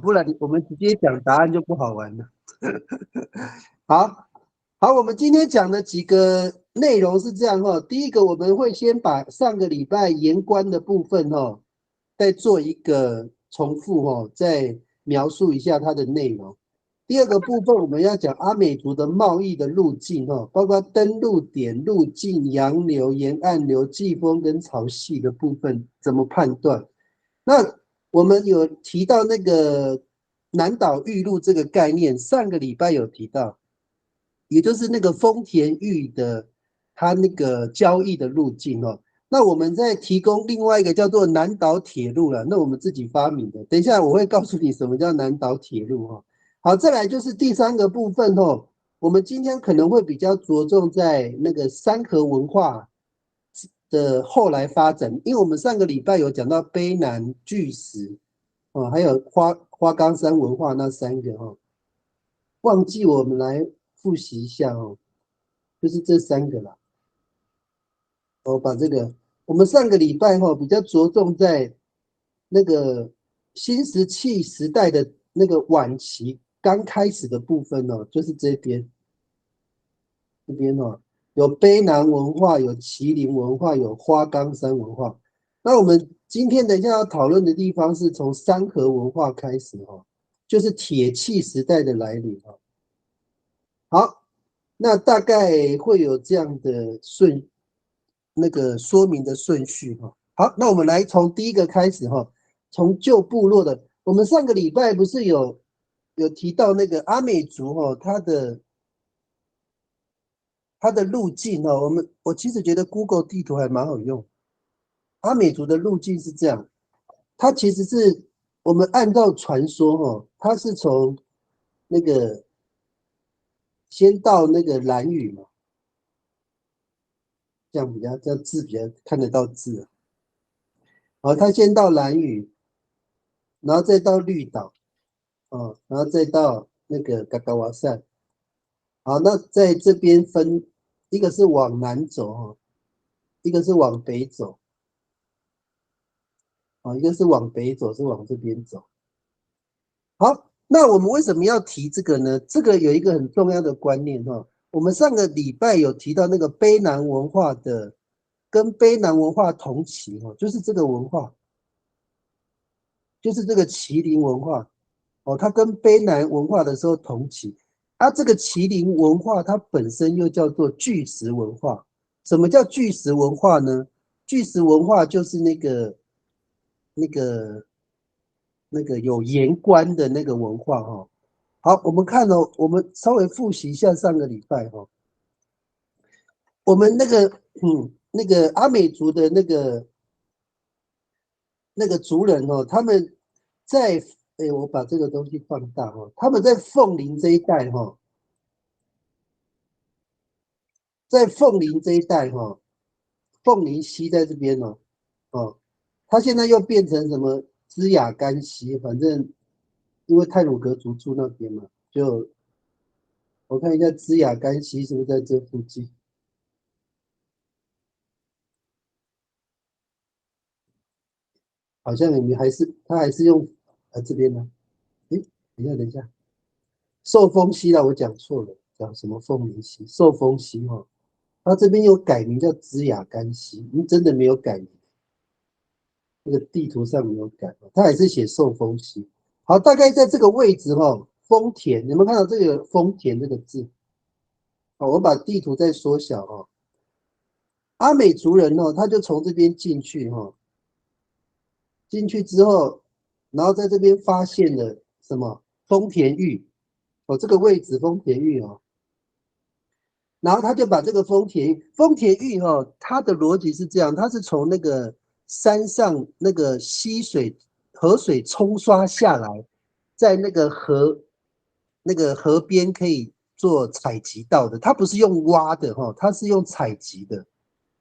不然我们直接讲答案就不好玩了。好，好，我们今天讲的几个内容是这样哈。第一个，我们会先把上个礼拜言官的部分哈，再做一个重复哈，再描述一下它的内容。第二个部分，我们要讲阿美族的贸易的路径哈，包括登陆点、路径、洋流、沿岸流、季风跟潮汐的部分怎么判断。那我们有提到那个南岛预录这个概念，上个礼拜有提到，也就是那个丰田玉的它那个交易的路径哦。那我们再提供另外一个叫做南岛铁路了，那我们自己发明的。等一下我会告诉你什么叫南岛铁路哈。好，再来就是第三个部分哦，我们今天可能会比较着重在那个山河文化的后来发展，因为我们上个礼拜有讲到卑南、巨石哦，还有花岗山文化那三个哦，忘记我们来复习一下哦，就是这三个啦。我把这个，我们上个礼拜哈比较着重在那个新石器时代的那个晚期刚开始的部分哦，就是这边哦，有卑南文化，有麒麟文化，有花岗山文化。那我们今天等一下要讨论的地方是从山河文化开始哦，就是铁器时代的来临哦。好，那大概会有这样的那个说明的顺序哈。好，那我们来从第一个开始哈，从旧部落的。我们上个礼拜不是有提到那个阿美族哈，它的路径哈，我其实觉得 Google 地图还蛮好用。阿美族的路径是这样，它其实是我们按照传说哈，它是从那个先到那个兰屿嘛，这样字比较看得到字啊。好，他先到兰屿，然后再到绿岛，哦，然后再到那个嘎嘎瓦塞。好，那在这边分，一个是往南走哈，一个是往北走，啊，一个是往北走，是往这边走。好，那我们为什么要提这个呢？这个有一个很重要的观念哈，我们上个礼拜有提到那个卑南文化的，跟卑南文化同期哈，就是这个文化，就是这个麒麟文化。哦，它跟卑南文化的时候同期，这个麒麟文化它本身又叫做巨石文化。什么叫巨石文化呢？巨石文化就是那个那个有盐官的那个文化哈。好，我们看哦，我们稍微复习一下上个礼拜哈，我们那个阿美族的那个族人哦，他们在我把这个东西放大哈，他们在凤林这一带哈。在凤林这一带哈，凤林溪在这边哦，哦，它现在又变成什么支雅干溪，反正因为太鲁阁族住那边嘛，就我看一下支雅干溪是不是在这附近，好像你们他还是用这边呢，诶，等一下，寿丰溪啦，我讲错了，讲什么凤林溪，寿丰溪哈，它这边有改名叫支雅干溪，真的没有改名。那个地图上没有改，它还是写寿丰溪。好，大概在这个位置哈，丰田，有没有看到这个丰田这个字？好，我把地图再缩小哈。阿美族人哦，他就从这边进去哈，进去之后，然后在这边发现了什么丰田玉哦，这个位置丰田玉哦，然后他就把这个丰田玉哈，它的逻辑是这样，它是从那个山上那个河水冲刷下来，在那个河边可以做采集到的，它不是用挖的哈，它是用采集的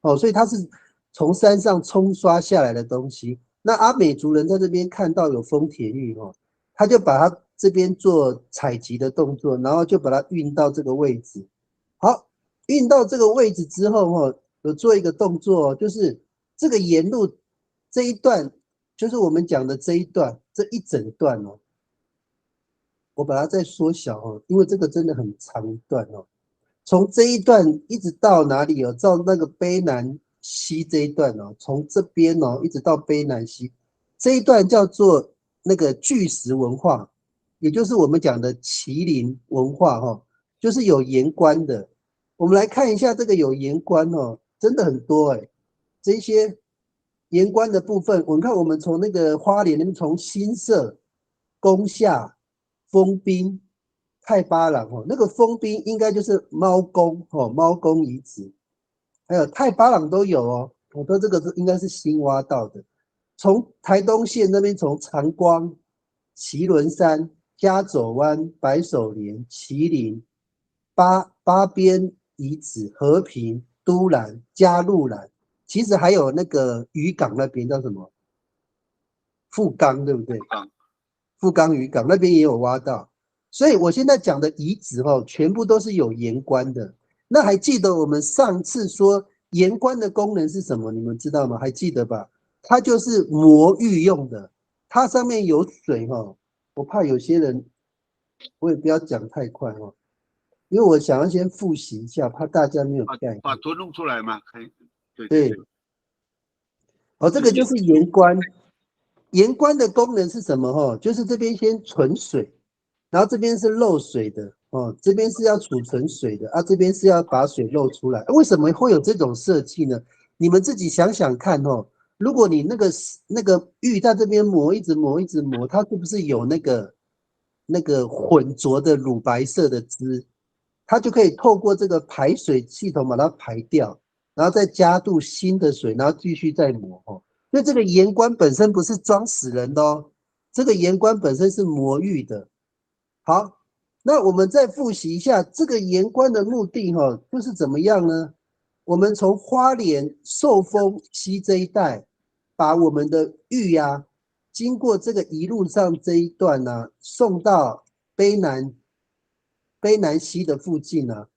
哦，所以它是从山上冲刷下来的东西。那阿美族人在这边看到有丰田玉哈，他就把它这边做采集的动作，然后就把它运到这个位置。好，运到这个位置之后哈，有做一个动作，就是这个沿路这一段，就是我们讲的这一段，这一整段哦。我把它再缩小哦，因为这个真的很长一段哦。从这一段一直到哪里哦？到那个卑南溪这一段哦，从这边哦一直到卑南溪这一段叫做那个巨石文化，也就是我们讲的麒麟文化哈、哦，就是有盐官的。我们来看一下这个有盐官哦，真的很多哎，这些盐官的部分，我们看我们从那个花莲那边，从新社、宫下、丰滨。太巴朗哦，那个丰滨应该就是猫公哦，猫公遗址，还有太巴朗都有哦。我说这个是应该是新挖到的。从台东县那边，从长光、麒麟山、加走湾、白手莲、麒麟、八边遗址、和平、都兰、嘉鹿兰，其实还有那个渔港那边叫什么富冈，对不对？富冈渔港那边也有挖到。所以我现在讲的遗址哦，全部都是有盐官的。那还记得我们上次说盐官的功能是什么？你们知道吗？还记得吧？它就是魔芋用的，它上面有水哦。我怕有些人，我也不要讲太快哦，因为我想要先复习一下，怕大家没有概念。把图弄出来嘛，可以。对对对，对，哦，这个就是盐官。盐官的功能是什么？哈，就是这边先存水，然后这边是漏水的哦，这边是要储存水的啊，这边是要把水漏出来。为什么会有这种设计呢？你们自己想想看哦。如果你那个玉在这边磨，一直磨，一直磨，它是不是有那个混浊的乳白色的汁？它就可以透过这个排水系统把它排掉，然后再加入新的水，然后继续再磨哦。所以这个盐官本身不是装死人的哦，这个盐官本身是魔芋的。好，那我们再复习一下这个盐官的目的哈，就是怎么样呢？我们从花莲寿丰溪这一带，把我们的玉啊，经过这个一路上这一段呢、送到卑南溪的附近呢、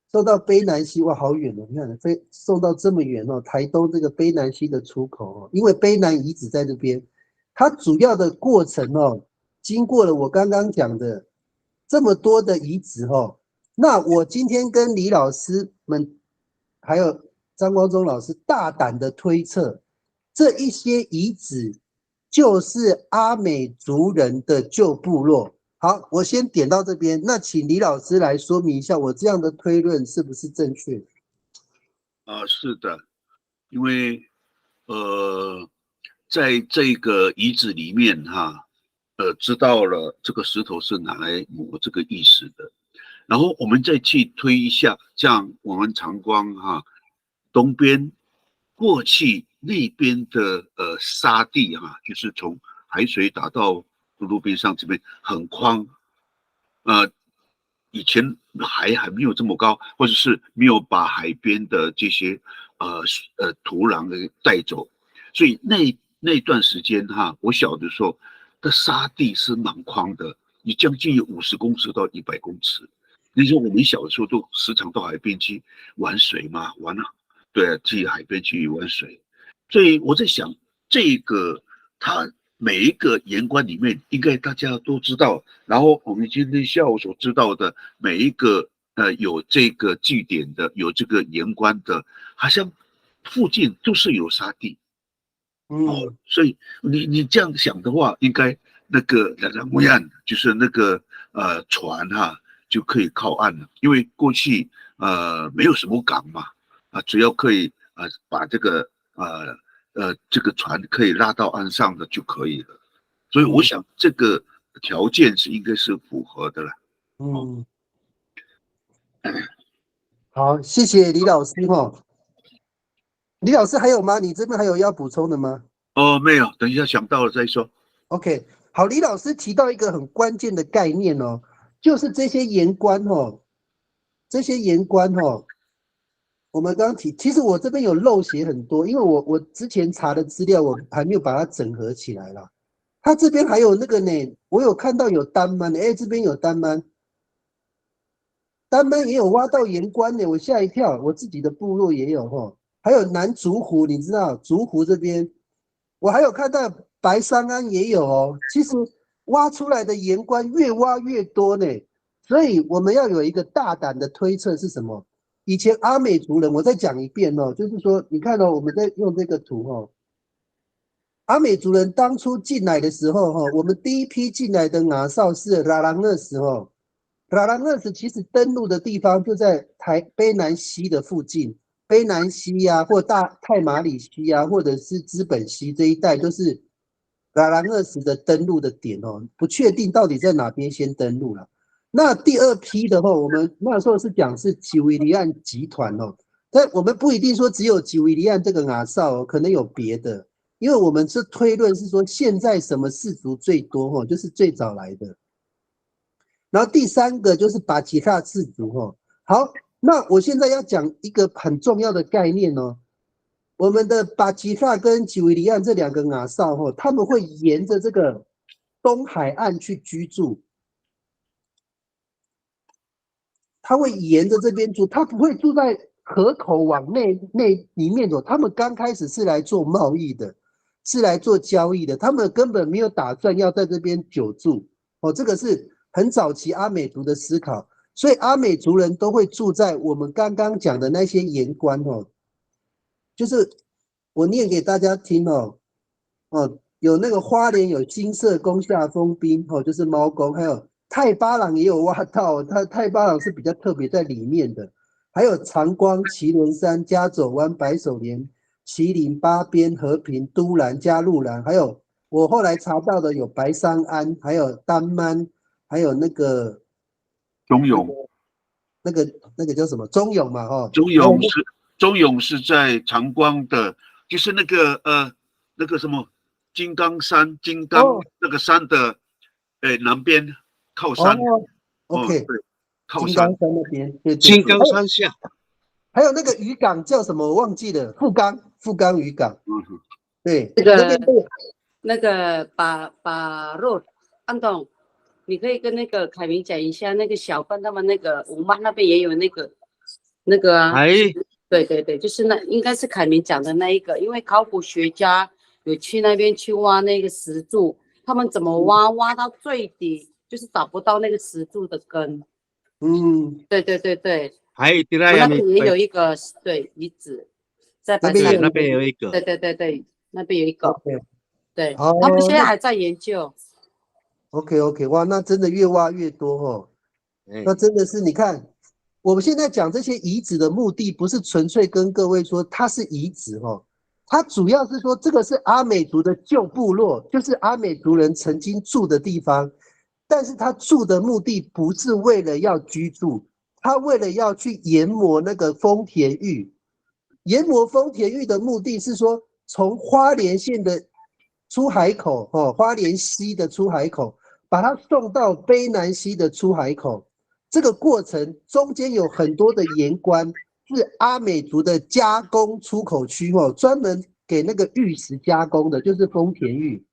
送到卑南溪，哇，好远哦！你看，送到这么远哦，台东这个卑南溪的出口哦，因为卑南遗址在这边，它主要的过程哦，经过了我刚刚讲的这么多的遗址哦，那我今天跟李老师们还有张光忠老师大胆的推测，这一些遗址就是阿美族人的旧部落。好，我先点到这边，那请李老师来说明一下，我这样的推论是不是正确？是的，因为在这个遗址里面哈，知道了这个石头是拿来磨这个意思的，然后我们再去推一下，像我们长光哈东边过去那边的沙地哈，就是从海水打到路边上这边很宽，以前海还没有这么高，或者是没有把海边的这些土壤给带走，所以那段时间哈，我小的时候的沙地是蛮宽的，你将近有50公尺到100公尺。那时候我们小的时候都时常到海边去玩水嘛，玩啊，对啊，去海边去玩水。所以我在想，这个它每一个盐官里面，应该大家都知道。然后我们今天下午所知道的每一个有这个据点的，有这个盐官的，好像附近都是有沙地哦。所以你这样想的话，应该那个木岸就是那个船哈、就可以靠岸了，因为过去没有什么港嘛，只要可以把这个这个船可以拉到岸上的就可以了。所以我想这个条件是应该是符合的了。嗯，好，谢谢李老师哈。李老师还有吗？你这边还有要补充的吗没有，等一下想到了再说。？OK，好，李老师提到一个很关键的概念哦，就是这些盐官哦，这些盐官哦，我们刚刚提，其实我这边有漏写很多，因为我之前查的资料我还没有把它整合起来啦。他这边还有那个呢，我有看到有单班的，哎，这边有单班，单班也有挖到盐关呢，我吓一跳，我自己的部落也有哈，还有南竹湖，你知道竹湖这边，我还有看到白沙安也有哦。其实挖出来的盐关越挖越多呢。所以我们要有一个大胆的推测是什么？以前阿美族人，我再讲一遍哦，就是说，你看哦，我们在用这个图哦，阿美族人当初进来的时候哈，我们第一批进来的亚绍是拉朗勒时候，拉朗勒时其实登陆的地方就在卑南溪的附近，卑南溪呀、或大太马里溪呀、或者是资本溪这一带，都是拉朗勒时的登陆的点哦，不确定到底在哪边先登陆了。那第二批的话，我们那时候是讲是吉维利安集团哦，但我们不一定说只有吉维利安这个亚绍哦，可能有别的，因为我们是推论是说现在什么氏族最多哦，就是最早来的。然后第三个就是巴吉萨氏族哦。好，那我现在要讲一个很重要的概念哦，我们的巴吉萨跟吉维利安这两个亚绍哦，他们会沿着这个东海岸去居住。他会沿着这边住，他不会住在河口往里面走。他们刚开始是来做贸易的，是来做交易的，他们根本没有打算要在这边久住。哦，这个是很早期阿美族的思考，所以阿美族人都会住在我们刚刚讲的那些盐关哦，就是我念给大家听哦。哦，有那个花莲有金色宫下丰滨哦，就是猫宫，还有太巴朗也有挖到，太巴朗是比较特别在里面的，还有长光、麒麟山、加走湾、白手莲、麒麟八边、和平、都兰、加路兰，还有我后来查到的有白山安，还有丹曼，还有那个中永，那个叫什么中永嘛，哦，中还有永是中永是在长光的，就是那个什么金刚山，金刚哦那个山的南边靠山。哦哦，，OK，对，靠山。金刚山那边，对对，金刚山下，还有那个渔港叫什么我忘记了，富冈渔港，嗯，对，那那边个那个把肉，安董，你可以跟那个凯明讲一下，那个小范他们那个我妈那边也有那个啊，哎，对对对，就是那应该是凯明讲的那一个，因为考古学家有去那边去挖那个石柱，他们怎么挖到最底，就是找不到那个石柱的根。对对对对，还有我那边也有一个对遗址，在白对，山，那边有一个，对对对对，那边有一个。OK，对，哦，他们现在还在研究。OK，哇，那真的越挖越多哦，那哎，真的是你看，我们现在讲这些遗址的目的，不是纯粹跟各位说它是遗址哦，它主要是说这个是阿美族的旧部落，就是阿美族人曾经住的地方，但是他住的目的不是为了要居住，他为了要去研磨那个丰田玉。研磨丰田玉的目的是说，从花莲县的出海口，花莲溪的出海口，把它送到卑南溪的出海口。这个过程中间有很多的盐关，是阿美族的加工出口区哦，专门给那个玉石加工的，就是丰田玉。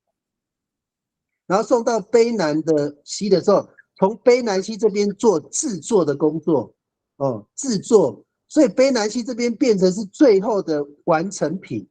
然后送到卑南的溪的时候，从卑南溪这边做制作的工作，哦，制作，所以卑南溪这边变成是最后的完成品，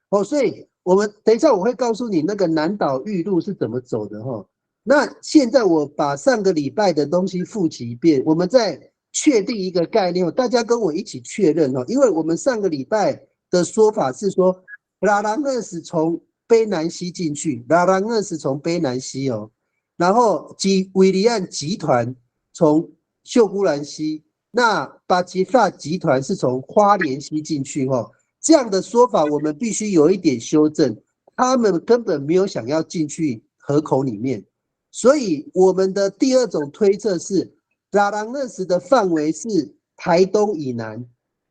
哦，所以我们等一下我会告诉你那个南岛玉路是怎么走的哈。那现在我把上个礼拜的东西复习一遍，我们再确定一个概念，大家跟我一起确认哦，因为我们上个礼拜的说法是说，拉朗二是从卑南溪进去，拉朗二是从卑南溪哦，然后维利安集团从秀姑兰溪，那巴吉萨集团是从花莲溪进去哦。这样的说法我们必须有一点修正，他们根本没有想要进去河口里面，所以我们的第二种推测是，拉朗二时的范围是台东以南，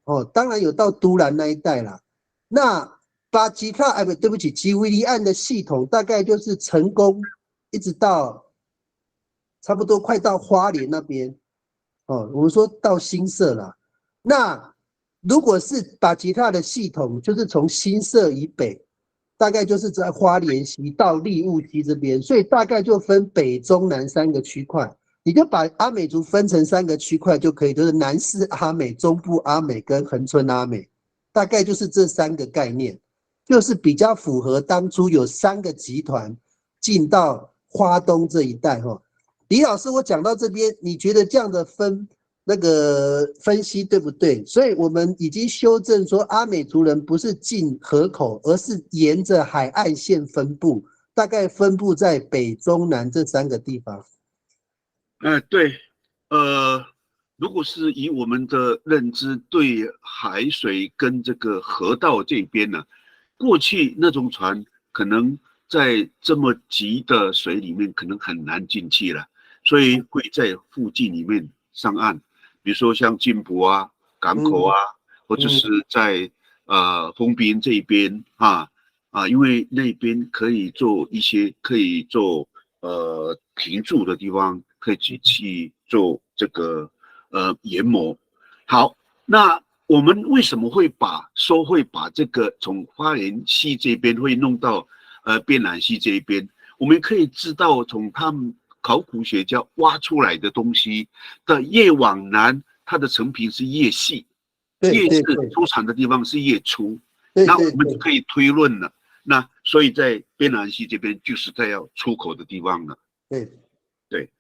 哦，当然有到都兰那一带啦。那巴吉萨，对不起，吉维利岸的系统大概就是成功，一直到差不多快到花莲那边，哦，我们说到新社啦。那如果是巴吉萨的系统，就是从新社以北，大概就是在花莲溪到利雾溪这边，所以大概就分北中南三个区块。你就把阿美族分成三个区块就可以，就是南势阿美、中部阿美跟恒春阿美，大概就是这三个概念，就是比较符合当初有三个集团进到花东这一带哈。李老师，我讲到这边，你觉得这样的分析对不对？所以我们已经修正说，阿美族人不是进河口，而是沿着海岸线分布，大概分布在北、中、南这3个地方。对，如果是以我们的认知，对海水跟这个河道这边呢，过去那种船可能在这么急的水里面，可能很难进去了，所以会在附近里面上岸。比如说像金浦啊、港口啊，或者是在丰滨这边因为那边可以做停驻的地方，可以去做这个研磨。好，那我们为什么会把这个从花莲溪这边会弄到边兰溪这一边？我们可以知道，从他们考古学家挖出来的东西的越往南，它的成品是越细，越是出产的地方是越粗。那我们就可以推论了。那所以在边兰溪这边就是在要出口的地方了。对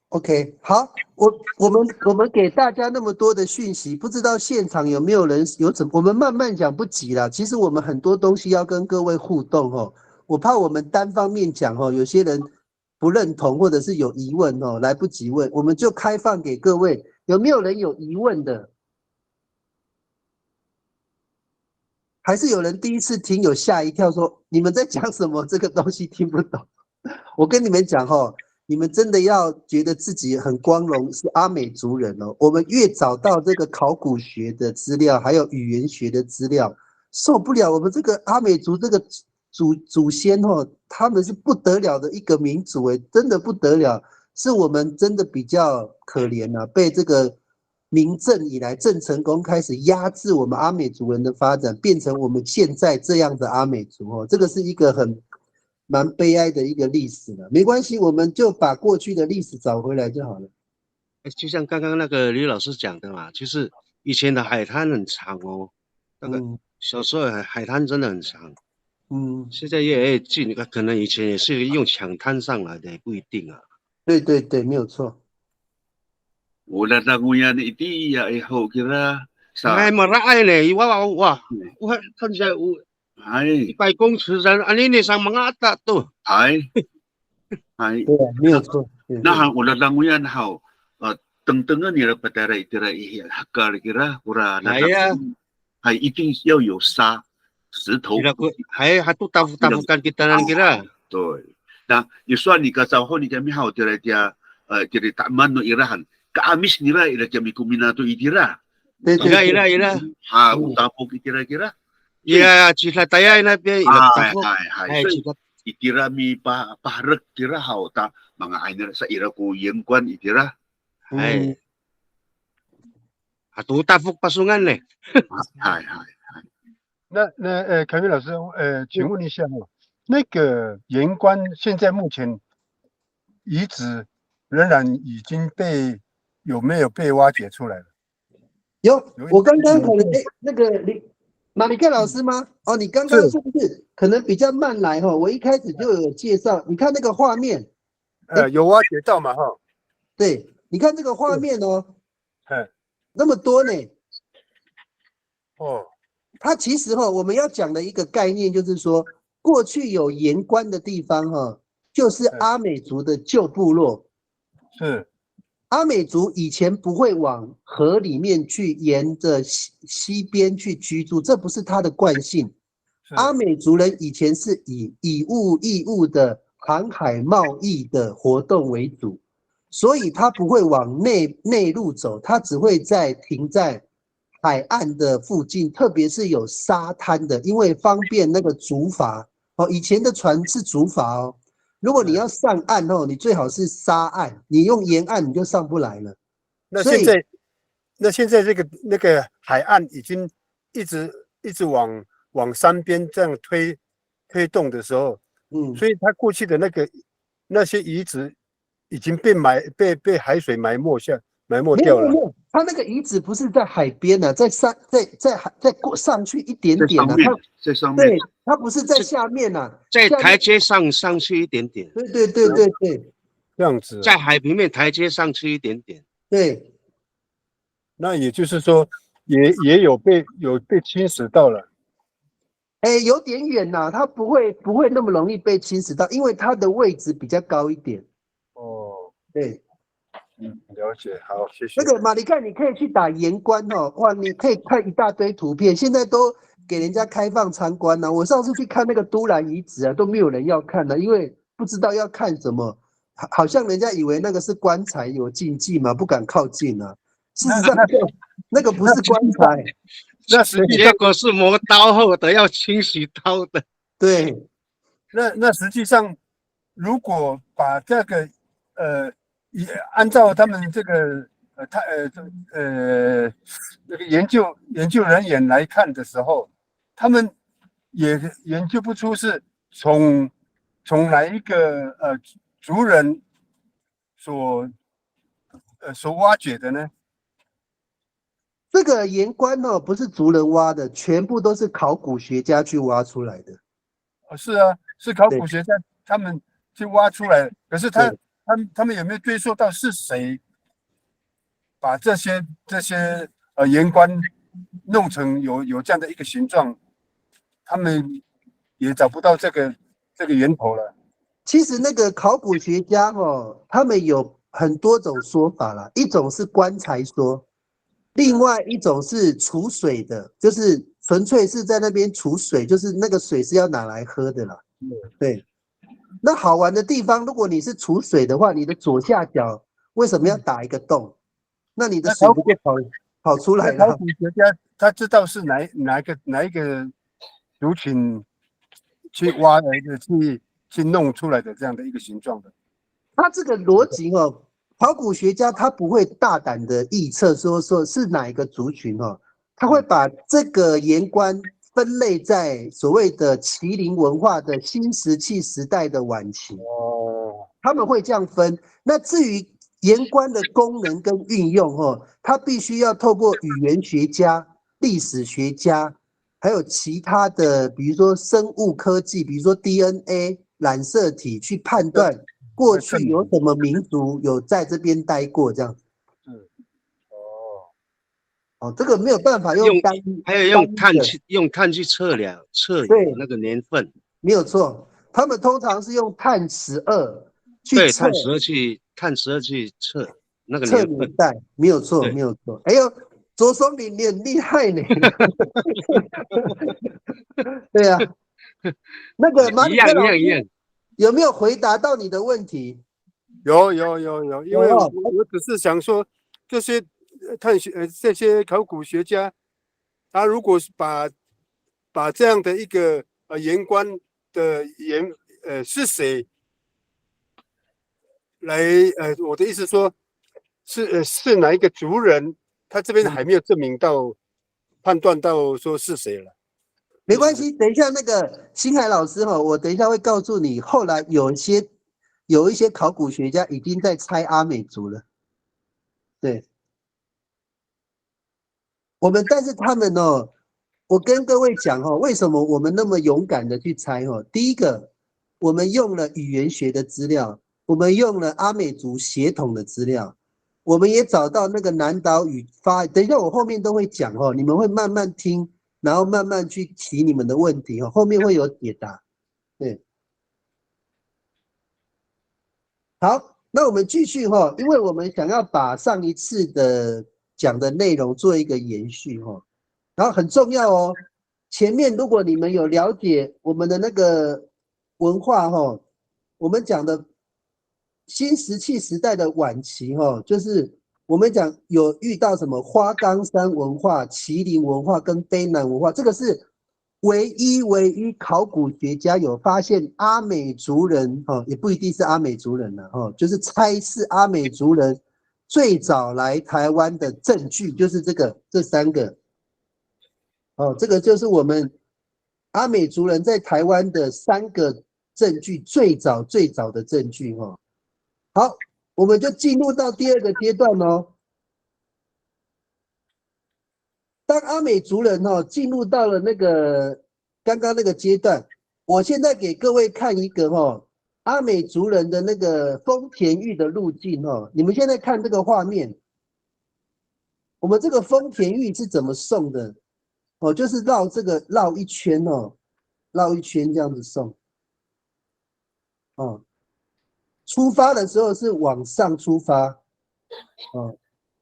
，OK， 好，我们给大家那么多的讯息，不知道现场有没有人我们慢慢讲不急啦。其实我们很多东西要跟各位互动哦，我怕我们单方面讲哦，有些人不认同或者是有疑问哦，来不及问，我们就开放给各位，有没有人有疑问的？还是有人第一次听有吓一跳说你们在讲什么？这个东西听不懂。我跟你们讲哦，你们真的要觉得自己很光荣是阿美族人哦。我们越找到这个考古学的资料，还有语言学的资料，受不了我们这个阿美族这个祖先哦，他们是不得了的一个民族诶，真的不得了，是我们真的比较可怜啊，被这个明郑以来，郑成功开始压制我们阿美族人的发展，变成我们现在这样的阿美族哦，这个是一个蛮悲哀的一个历史了。没关系，我们就把过去的历史找回来就好了。就像刚刚那个李老师讲的嘛，就是以前的海滩很长哦，那个小时候海滩真的很长，现在越来越近，可能以前也是用抢滩上来的，也不一定啊。对，没有错。Wala na nguya ni iti ya iho kira sa ay maraay ne wah kan siya ay 100公尺人啊，你上mga ata to ay 对，没有错。那wala na nguya na how tengtengan ni patara itira ihi hakar kira pura na ay 一定要有沙石头，还都tafukan kita nan kira。对，那就算你个早后你kami how tira dia jadi takman no irahan kaamis nila ila kami kuminato itira。Ira. Utapok itira-kira. Iya, cita taya na pe ila tapok. Hai. Itira mi paharek tira hao ta mga ainer sa ira ko yengkwan itira. Hai. Hatu tapok pasungan ne。嗨。那凯明老师，请问一下哦，那个盐官现在目前遗址仍然已经有没有被挖掘出来了？有，我刚刚可能那个马里克老师吗？哦，你刚刚是不是可能比较慢来哈？我一开始就有介绍，你看那个画面，有挖掘到嘛哈？对，你看这个画面哦，那么多呢。哦，它其实我们要讲的一个概念就是说，过去有盐官的地方就是阿美族的旧部落。是。阿美族以前不会往河里面去，沿着西边去居住，这不是他的惯性。阿美族人以前是以物易物的航海贸易的活动为主，所以他不会往内陆走，他只会停在海岸的附近，特别是有沙滩的，因为方便那个竹筏以前的船是竹筏如果你要上岸你最好是沙岸，你用沿岸你就上不来了。那现在那个海岸已经一直往山边这样推动的时候，所以它过去的那些遗址已经被海水埋没掉了。它那个遗址不是在海边呢，在过上去一点点呢，在上面，对，它不是在下面呢，在台阶上去一点点。对，这样子，在海平面台阶上去一点点。对，那也就是说，也有被侵蚀到了。有点远呐，它不会那么容易被侵蚀到，因为它的位置比较高一点。哦，对。了解，好，谢谢。那个马里看，你可以去打盐关哦，哇，你可以看一大堆图片，现在都给人家开放参观呢。我上次去看那个都兰遗址啊，都没有人要看的，因为不知道要看什么，好像人家以为那个是棺材，有禁忌嘛，不敢靠近啊。事实上，那个不是棺材，那实际结果是磨刀后的，要清洗刀的。对，那实际上，如果把这个也按照他们这个那个研究人员来看的时候，他们也研究不出是从哪一个族人所挖掘的呢？这个盐关哦，不是族人挖的，全部都是考古学家去挖出来的。是啊，是考古学家他们去挖出来的，可是他们有没有追溯到是谁把这些盐棺弄成有这样的一个形状？他们也找不到这个源头了。其实那个考古学家哦，他们有很多种说法啦，一种是棺材说，另外一种是储水的，就是纯粹是在那边储水，就是那个水是要拿来喝的啦。对。那好玩的地方，如果你是储水的话，你的左下角为什么要打一个洞？那你的水不就跑出来了？考古学家他知道是哪一个族群去挖的去弄出来的这样的一个形状的。他这个逻辑哦，考古学家他不会大胆的臆测说是哪一个族群哦，他会把这个盐棺分类在所谓的麒麟文化的新石器时代的晚期。他们会这样分。那至于盐棺的功能跟运用哦，它必须要透过语言学家、历史学家，还有其他的，比如说生物科技，比如说 DNA 染色体去判断过去有什么民族有在这边待过这样。这个没有办法还有用碳去测那个年份，没有错。他们通常是用碳12去测，碳12去测那个年代，没有错，没有错。哎呦，卓松你很厉害呢。对啊，那个马里克老师有没有回答到你的问题？有，因为我只是想说这些这些考古学家，他如果是把这样的一个盐棺的是谁来我的意思说是哪一个族人，他这边还没有证明到判断到说是谁了。没关系，等一下那个星海老师我等一下会告诉你，后来有一些考古学家已经在猜阿美族了。对。但是他们我跟各位讲为什么我们那么勇敢的去猜第一个，我们用了语言学的资料，我们用了阿美族血统的资料，我们也找到那个南岛语等一下我后面都会讲你们会慢慢听，然后慢慢去提你们的问题后面会有解答。对，好，那我们继续因为我们想要把上一次的讲的内容做一个延续然后很重要前面如果你们有了解我们的那个文化我们讲的新石器时代的晚期就是我们讲有遇到什么花岗山文化、麒麟文化跟卑南文化，这个是唯一考古学家有发现阿美族人也不一定是阿美族人了就是猜是阿美族人最早来台湾的证据，就是这3个这个就是我们阿美族人在台湾的3个证据，最早的证据好，我们就进入到第2个阶段当阿美族人进入到了那个刚刚那个阶段，我现在给各位看一个阿美族人的那个丰田玉的路径你们现在看这个画面，我们这个丰田玉是怎么送的就是绕一圈绕一圈这样子送出发的时候是往上出发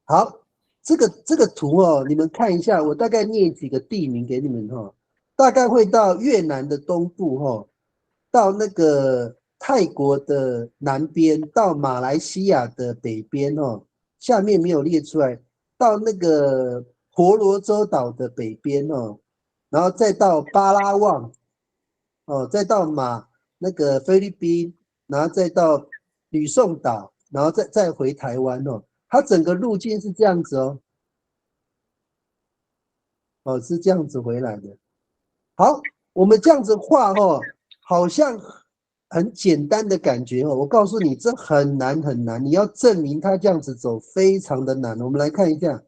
好。这个图你们看一下，我大概念几个地名给你们大概会到越南的东部到那个泰国的南边，到马来西亚的北边下面没有列出来，到那个婆罗洲岛的北边然后再到巴拉望再到那个菲律宾，然后再到吕宋岛，然后再回台湾它整个路径是这样子是这样子回来的。好，我们这样子画好像很简单的感觉我告诉你，这很难很难，你要证明它这样子走非常的难。我们来看一下，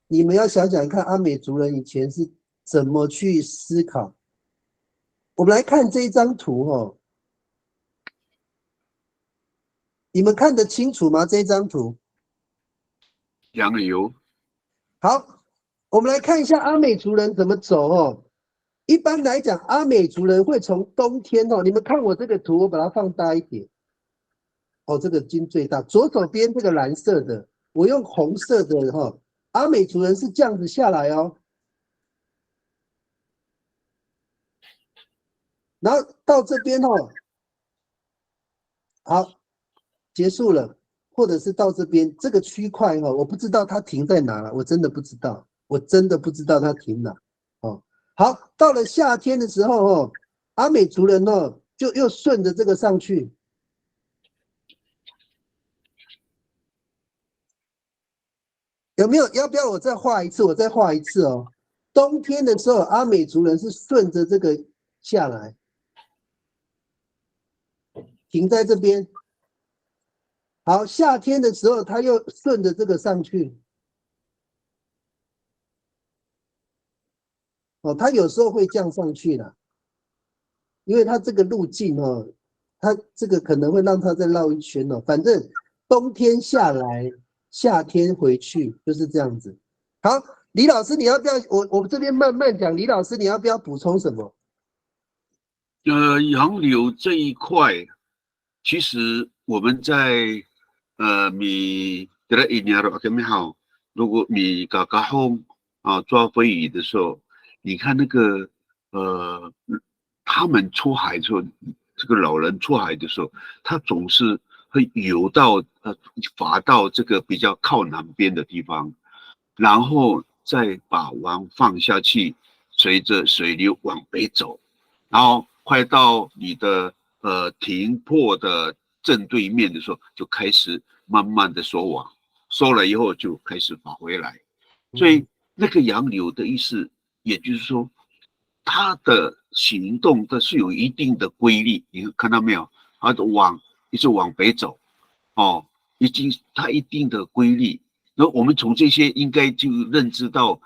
你们要想想看，阿美族人以前是怎么去思考。我们来看这一张图你们看得清楚吗？这张图，洋流。好，我们来看一下阿美族人怎么走一般来讲，阿美族人会从冬天你们看我这个图，我把它放大一点这个金最大，左手边这个蓝色的，我用红色的阿美族人是这样子下来然后到这边好，结束了，或者是到这边这个区块我不知道它停在哪了，我真的不知道，它停哪好，到了夏天的时候阿美族人就又顺着这个上去，有没有？要不要我再画一次？我再画一次冬天的时候，阿美族人是顺着这个下来，停在这边。好，夏天的时候，他又顺着这个上去。他有时候会这样上去的，因为他这个路径他这个可能会让他再绕一圈反正冬天下来，夏天回去，就是这样子。好，李老师，你要不要我这边慢慢讲？李老师，你要不要补充什么？洋流这一块，其实我们在米得了一年了，没好。如果米嘎嘎轰抓飞鱼的时候，你看那个他们出海的时候，这个老人出海的时候，他总是会游到划到这个比较靠南边的地方，然后再把网放下去，随着水流往北走，然后快到你的停泊的正对面的时候，就开始慢慢的收网，收了以后就开始跑回来。所以那个洋流的意思，也就是说，它的行动它是有一定的规律，你看到没有？它的一直往北走，它一定的规律。那我们从这些应该就认知到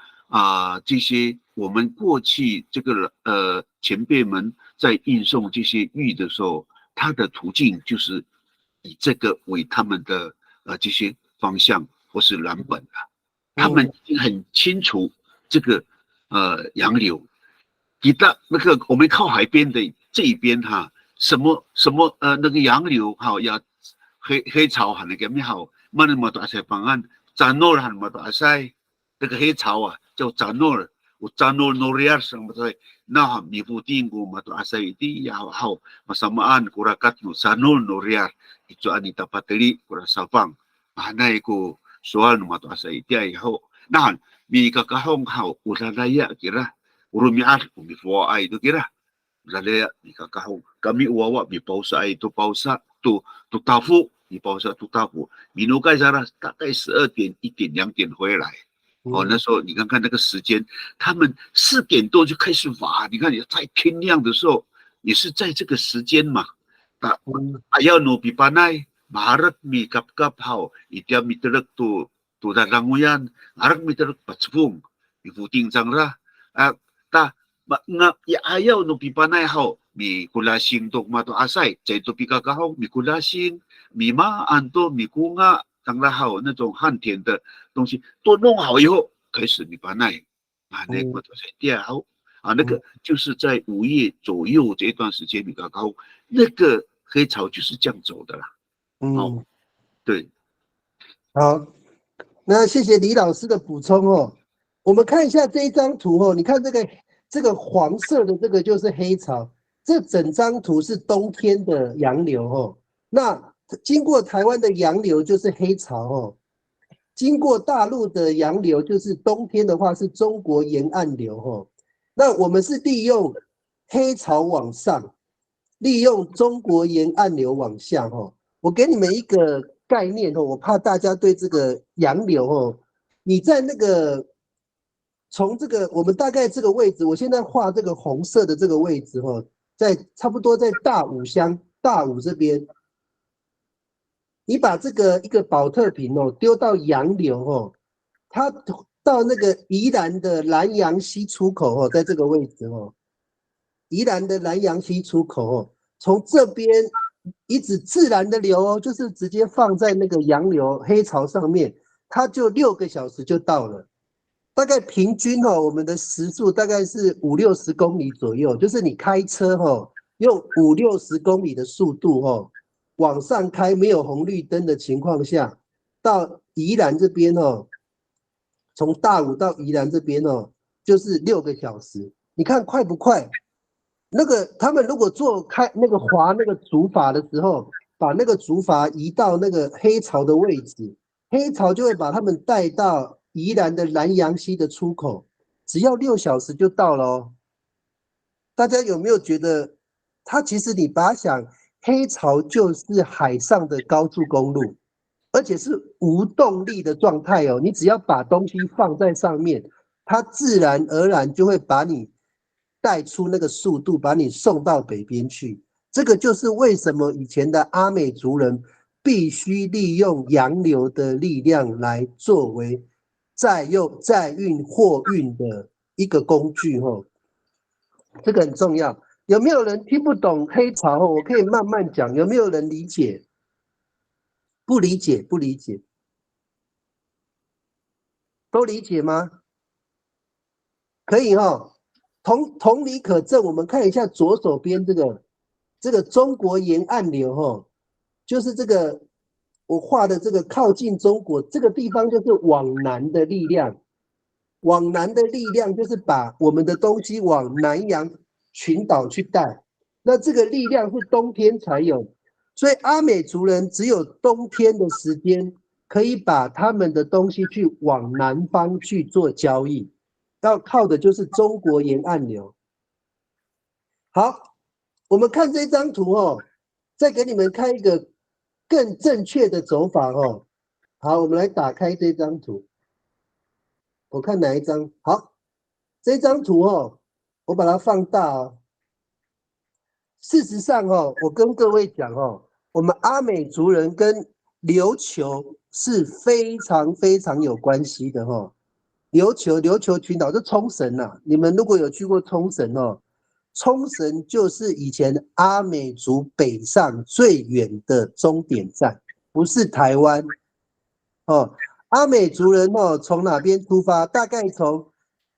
这些我们过去这个前辈们在运送这些玉的时候，它的途径就是以这个为他们的这些方向或是蓝本啊，他们已经很清楚这个洋流。那个我们靠海边的这一边什么那个洋流要黑潮喊那个咩好，慢那么大些方案，扎诺喊么大些，那个黑潮叫扎诺尔，我扎诺诺里尔什么的，那米布丁古么大些的也好，masamaan kurakat no扎诺诺里尔，itu ani tapateli kurasapang，那一个soal no大些的以后，那米个kahong好，我来来呀，给了。Urumiar, umifuwa ay itu kira. Lalaya, mikakahong. Kami uwawa, mipausa ay itu pausa, tu tafu, mipausa tu tafu. Minukay zara, 大概12点、1点、2点回来。那时候你看看那个时间，他们4点多就开始挖。你看你在天亮的时候，也是在这个时间嘛。ayaw no pipanay, maharap mi kapkap hao, itiam miterek tu tudaranguyan arak miteruk patsupung ifuting zangra ta nga ayaw no pipanay ho mi kulasing tok mato asay chay to pikakahaw mi kulasing mi ma anto mi kunga tanglahao 那种旱田的东西都弄好以后开始米pan奈那个才掉那个就是在5月左右这一段时间米高高那个黑潮就是这样走的啦。对，好，那谢谢李老师的补充哦。我们看一下这一张图哦，你看这个黄色的这个就是黑潮，这整张图是冬天的洋流哦。那经过台湾的洋流就是黑潮哦，经过大陆的洋流就是冬天的话是中国沿岸流哦。那我们是利用黑潮往上，利用中国沿岸流往下哦。我给你们一个概念哦，我怕大家对这个洋流哦，你在那个从这个我们大概这个位置，我现在画这个红色的这个位置哦，在差不多在大武这边，你把这个一个保特瓶哦丢到洋流哦，它到那个宜兰的南洋溪出口哦，在这个位置哦，宜兰的南洋溪出口哦，从这边一直自然的流哦，就是直接放在那个洋流黑潮上面，它就6个小时就到了。大概平均哦，我们的时速大概是50-60公里左右，就是你开车哦，用50-60公里的速度哦，往上开没有红绿灯的情况下，到宜兰这边哦，从大武到宜兰这边哦，就是6个小时。你看快不快？那个他们如果划那个竹筏的时候，把那个竹筏移到那个黑潮的位置，黑潮就会把他们带到宜兰的南洋溪的出口，只要6小时就到了哦。大家有没有觉得，它其实你把它想，黑潮就是海上的高速公路，而且是无动力的状态哦。你只要把东西放在上面，它自然而然就会把你带出那个速度，把你送到北边去。这个就是为什么以前的阿美族人必须利用洋流的力量来作为载运货运的一个工具哦。这个很重要。有没有人听不懂黑潮哦？我可以慢慢讲。有没有人理解？不理解，不理解。都理解吗？可以哦。同理可证，我们看一下左手边这个中国沿岸流哦，就是这个我画的这个靠近中国这个地方，就是往南的力量。往南的力量就是把我们的东西往南洋群岛去带，那这个力量是冬天才有，所以阿美族人只有冬天的时间可以把他们的东西去往南方去做交易，要靠的就是中国沿岸流。好，我们看这张图哦，再给你们看一个更正确的走法哦。好，我们来打开这张图。我看哪一张？好，这张图哦，我把它放大哦。事实上哦，我跟各位讲哦，我们阿美族人跟琉球是非常非常有关系的哦。琉球群岛是冲绳啊，你们如果有去过冲绳哦，冲绳就是以前阿美族北上最远的终点站，不是台湾哦。阿美族人哦，从哪边出发？大概从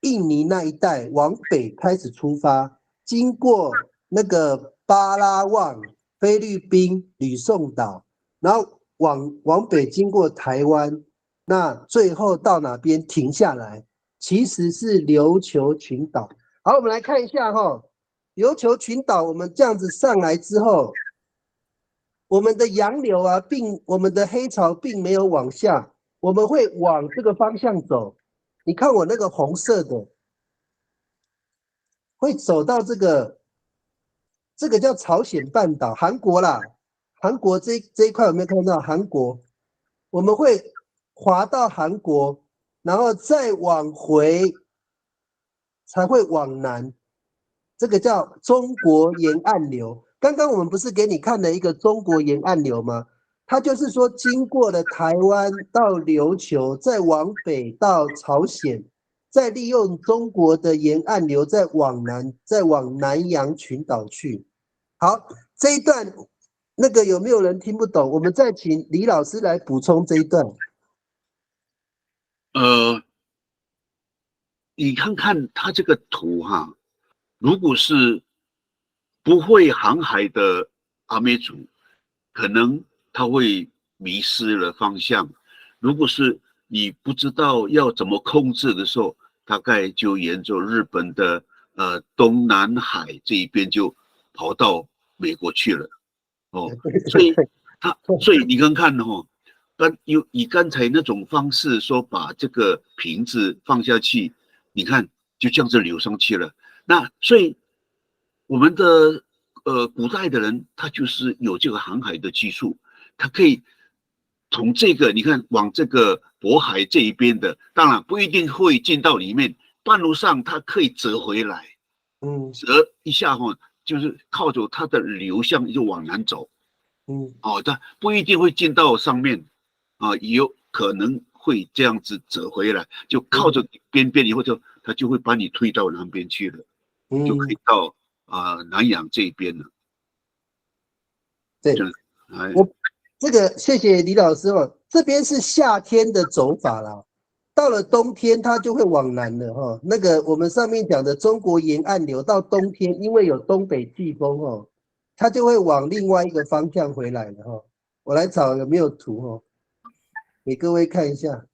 印尼那一带往北开始出发，经过那个巴拉望、菲律宾、吕宋岛，然后往北经过台湾，那最后到哪边停下来？其实是琉球群岛。好，我们来看一下哈，琉球群岛，我们这样子上来之后，我们的洋流啊，我们的黑潮并没有往下。我们会往这个方向走，你看我那个红色的，会走到这个叫朝鲜半岛，韩国啦，韩国这一块有没有看到？韩国，我们会滑到韩国，然后再往回，才会往南，这个叫中国沿岸流。刚刚我们不是给你看了一个中国沿岸流吗？它就是说经过了台湾到琉球，再往北到朝鲜，再利用中国的沿岸流，再往南，再往南洋群岛去。好，这一段那个有没有人听不懂？我们再请李老师来补充这一段。你看看它这个图哈，如果是不会航海的阿美族，可能他会迷失了方向；如果是你不知道要怎么控制的时候，大概就沿着日本的东南海这一边就跑到美国去了。哦，所以你看哦，以刚才那种方式说把这个瓶子放下去，你看就这样子流上去了。那所以我们的古代的人，他就是有这个航海的技术，他可以从这个你看往这个渤海这一边的，当然不一定会进到里面，半路上他可以折回来，折一下哈，就是靠着它的流向就往南走，它不一定会进到上面啊，也有可能会这样子折回来，就靠着边边以后它就会把你推到南边去了，就可以到南洋这边了。对，我这个谢谢李老师哦，这边是夏天的走法啦，到了冬天它就会往南了哈。那个我们上面讲的中国沿岸流到冬天，因为有东北季风哦，它就会往另外一个方向回来了哈。我来找有没有图哦，给各位看一下。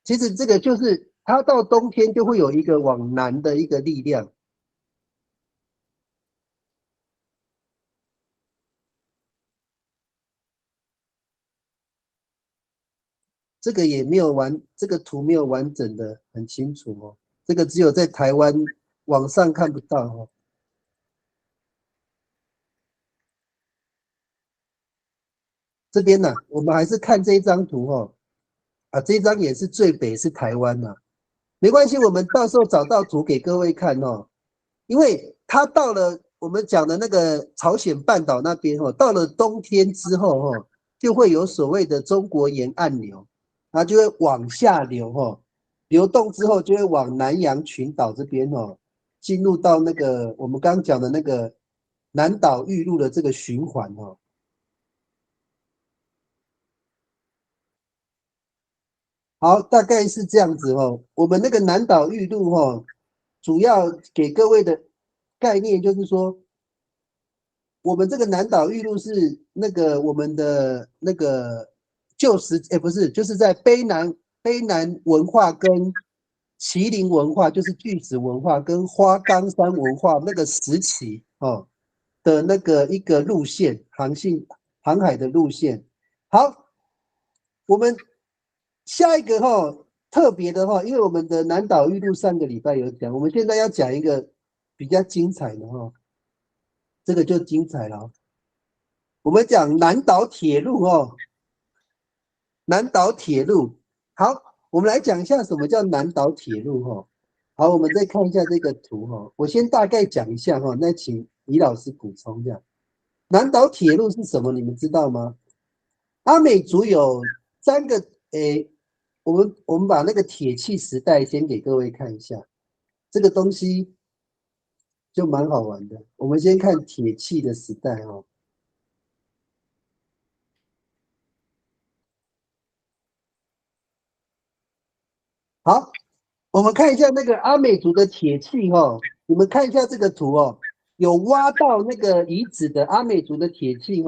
其实这个就是它到冬天就会有一个往南的一个力量。这个也没有这个图没有完整的很清楚哦，这个只有在台湾网上看不到哦。这边呢，我们还是看这一张图哦，这一张也是最北是台湾呐，没关系，我们到时候找到图给各位看哦，因为它到了我们讲的那个朝鲜半岛那边哦，到了冬天之后哦，就会有所谓的中国沿岸流。它就会往下流流动之后就会往南洋群岛这边进入到那个我们刚刚讲的那个南岛预录的这个循环好，大概是这样子我们那个南岛预录主要给各位的概念就是说，我们这个南岛预录是那个我们的那个不是，就是在卑南文化跟麒麟文化，就是巨子文化跟花岗山文化那个时期的那个一个路线航海的路线。好，我们下一个特别的因为我们的南岛预录上个礼拜有讲，我们现在要讲一个比较精彩的这个就精彩了。我们讲南岛铁路南岛铁路，好，我们来讲一下什么叫南岛铁路好，我们再看一下这个图我先大概讲一下那请李老师补充一下。南岛铁路是什么？你们知道吗？阿美族有3个，我们把那个铁器时代先给各位看一下，这个东西就蛮好玩的。我们先看铁器的时代好，我们看一下那个阿美族的铁器你们看一下这个图有挖到那个遗址的阿美族的铁器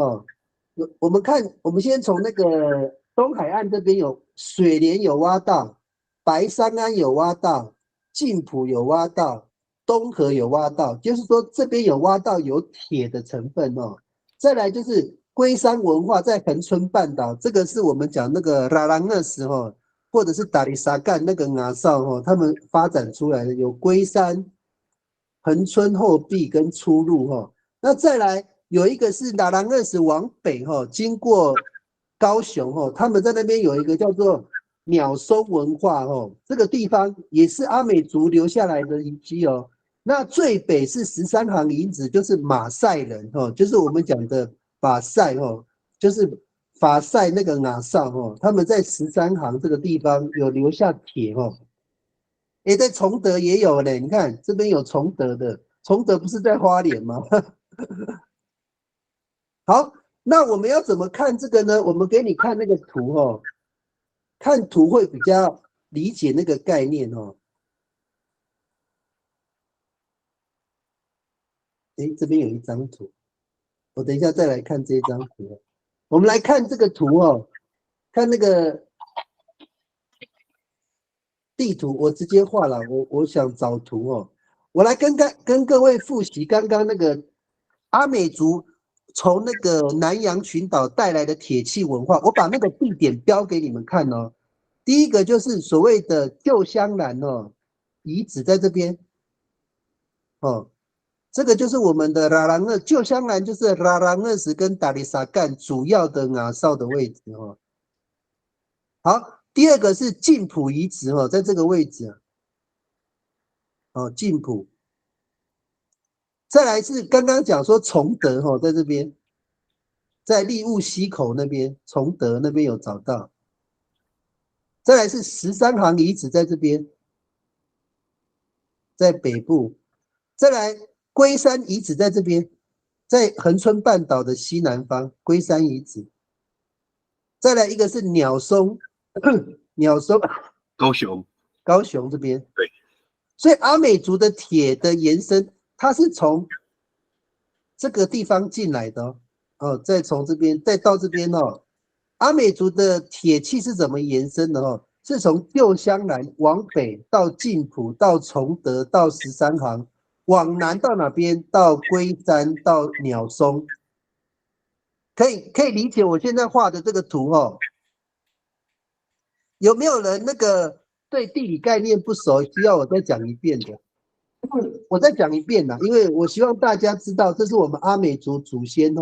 我们先从那个东海岸这边有水莲有挖到，白山安有挖到，晋埔有挖到，东河有挖到，就是说这边有挖到有铁的成分再来就是龟山文化在恒春半岛，这个是我们讲那个拉朗那时或者是达里沙干那个阿绍他们发展出来的有龟山、恒春后壁跟出入那再来有一个是拉朗二十往北经过高雄他们在那边有一个叫做鸟松文化这个地方也是阿美族留下来的遗迹那最北是13行遗址，就是马赛人就是我们讲的法赛就是法赛那个亚绍他们在13行这个地方有留下帖在崇德也有嘞，你看这边有崇德的，崇德不是在花莲吗？好，那我们要怎么看这个呢？我们给你看那个图看图会比较理解那个概念这边有一张图，我等一下再来看这张图。我们来看这个图看那个地图，我直接画了。我想找图我来跟各位复习刚刚那个阿美族从那个南洋群岛带来的铁器文化，我把那个地点标给你们看第一个就是所谓的旧香兰遗址在这边这个就是我们的拉朗勒旧香兰，就是拉朗勒石跟达里萨干主要的亚绍的位置好，第二个是晋普遗址在这个位置晋普。再来是刚刚讲说崇德在这边，在利物溪口那边，崇德那边有找到。再来是13行遗址在这边，在北部。再来龟山遗址在这边，在恒春半岛的西南方，龟山遗址。再来一个是鸟松，鸟松，高雄这边。对，所以阿美族的铁的延伸，它是从这个地方进来的再从这边再到这边阿美族的铁器是怎么延伸的是从旧香兰往北到晋普，到崇德，到13行。往南到哪边？到龟山，到鸟松，可以理解我现在画的这个图有没有人那个对地理概念不熟，需要我再讲一遍的？我再讲一遍因为我希望大家知道，这是我们阿美族祖先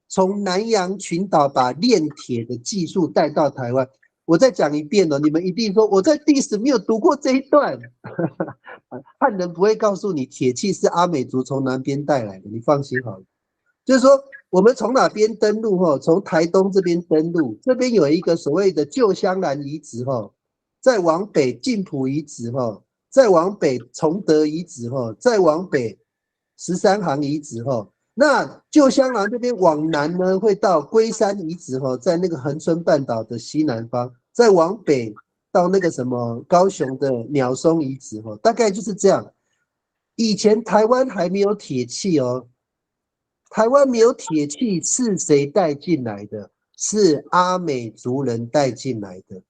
从南洋群岛把炼铁的技术带到台湾。我再讲一遍你们一定说我在历史没有读过这一段。汉人不会告诉你铁器是阿美族从南边带来的，你放心好了。就是说我们从哪边登陆从台东这边登陆，这边有一个所谓的旧香兰遗址再往北晋普遗址再往北崇德遗址再往北13行遗址那旧香兰这边往南呢，会到龟山遗址在那个恒春半岛的西南方，再往北到那个什么高雄的鸟松遗址大概就是这样。以前台湾还没有铁器台湾没有铁器是谁带进来的？是阿美族人带进来的。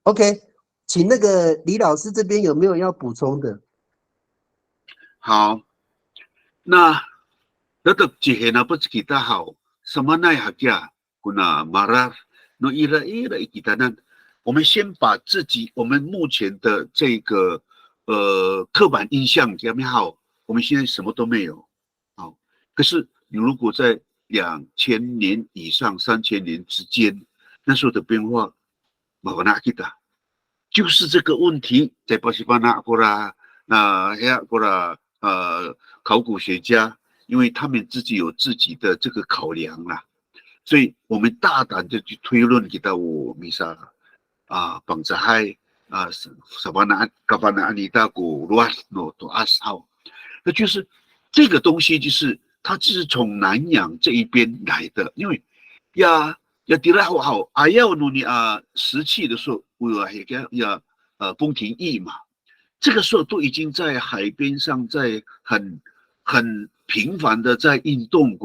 OK， 请那个李老师这边有没有要补充的？好，那tetap jihena pun kita hau semanai hakya guna marah no ira kita nan， 我们先把自己我们目前的这个刻板印象有没有好？我们现在什么都没有可是你如果在2000年以上3000年之间，那时候的变化，马纳吉达就是这个问题，在巴西巴纳过啦，过啦考古学家。因为他们自己有自己的这个考量啦，所以我们大胆的去推论给到我米莎绑着海什么呢？嘎巴纳安尼达古罗诺多阿少，那就是这个东西，就是它是从南洋这一边来的，因为要迪拉好要努尼石器的时候，我要宫廷役嘛，这个时候都已经在海边上，在很频繁的在运动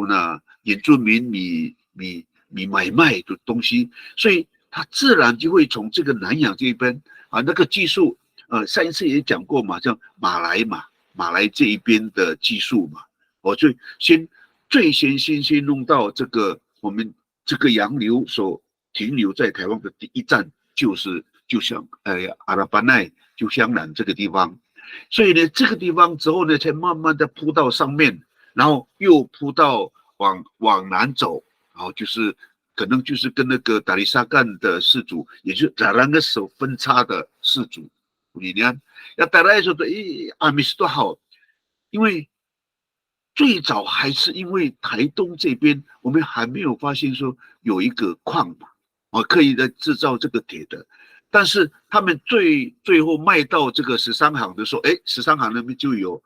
原住民米买卖的东西，所以它自然就会从这个南洋这边那个技术上一次也讲过嘛，叫马来这一边的技术嘛，我最先弄到这个我们这个洋流所停留在台湾的第一站就像阿拉巴奈旧香兰这个地方，所以呢这个地方之后呢才慢慢的铺到上面。然后又铺到往南走，然后就是可能就是跟那个达里萨干的氏族，也就是达兰个手分叉的氏族，你看，要达来说的，阿米斯多好，因为最早还是因为台东这边我们还没有发现说有一个矿嘛，可以来制造这个铁的。但是他们最后卖到这个13行的时候，13行那边就有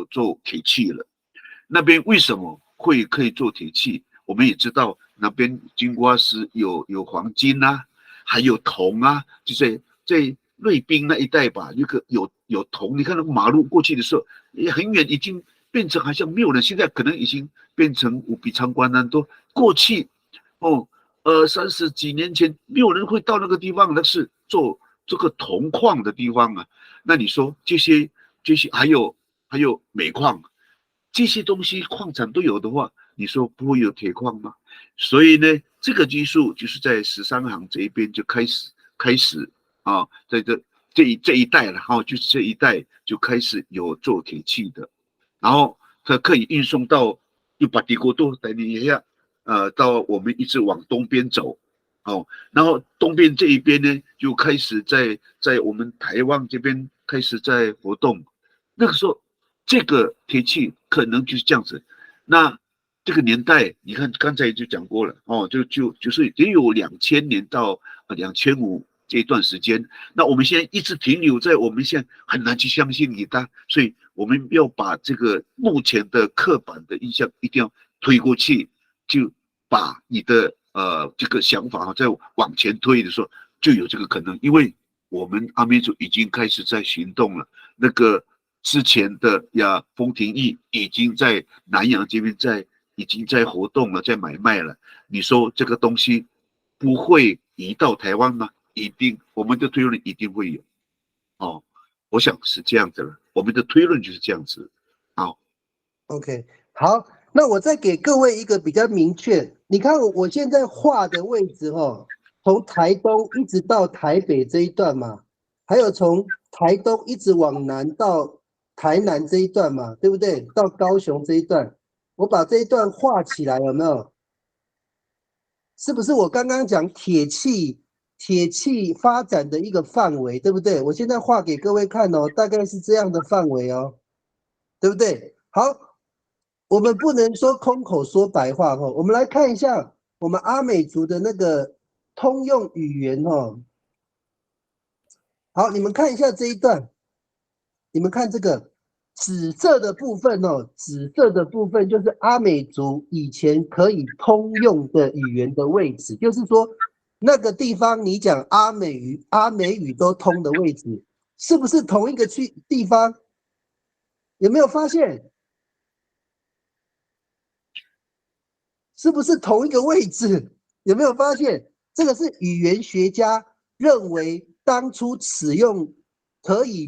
做铁器了。那边为什么可以做铁器？我们也知道那边金瓜石有黄金啊，还有铜啊，就是在瑞滨那一带吧，有铜。你看那个马路过去的时候，也很远，已经变成好像没有人，现在可能已经变成无比参观了。都过去30几年前，没有人会到那个地方，那是做这个铜矿的地方啊。那你说这些还有煤矿，这些东西矿产都有的话，你说不会有铁矿吗？所以呢，这个技术就是在13行这一边就开始啊，在这一带了哈，就是这一带就开始有做铁器的，然后它可以运送到又把帝国都带你一下。到我们一直往东边走，然后东边这一边呢，就开始在我们台湾这边开始在活动。那个时候，这个铁器可能就是这样子。那这个年代，你看刚才就讲过了，就是也有2000年到2500这一段时间。那我们现在一直停留在我们现在很难去相信你的，所以我们要把这个目前的刻板的印象一定要推过去。就把你的这个想法再往前推的时候，就有这个可能，因为我们阿美族已经开始在行动了。那个之前的风亭驿已经在南洋这边已经在活动了，在买卖了。你说这个东西不会移到台湾吗？一定，我们的推论一定会有。我想是这样子了，我们的推论就是这样子。好 ，OK， 好。那我再给各位一个比较明确，你看我现在画的位置从台东一直到台北这一段嘛，还有从台东一直往南到台南这一段嘛，对不对？到高雄这一段，我把这一段画起来，有没有？是不是我刚刚讲铁器发展的一个范围，对不对？我现在画给各位看大概是这样的范围对不对？好。我们不能说空口说白话我们来看一下我们阿美族的那个通用语言好，你们看一下这一段，你们看这个紫色的部分紫色的部分就是阿美族以前可以通用的语言的位置，就是说那个地方你讲阿美语都通的位置，是不是同一个地方？有没有发现？是不是同一个位置？有没有发现？这个是语言学家认为当初使用可以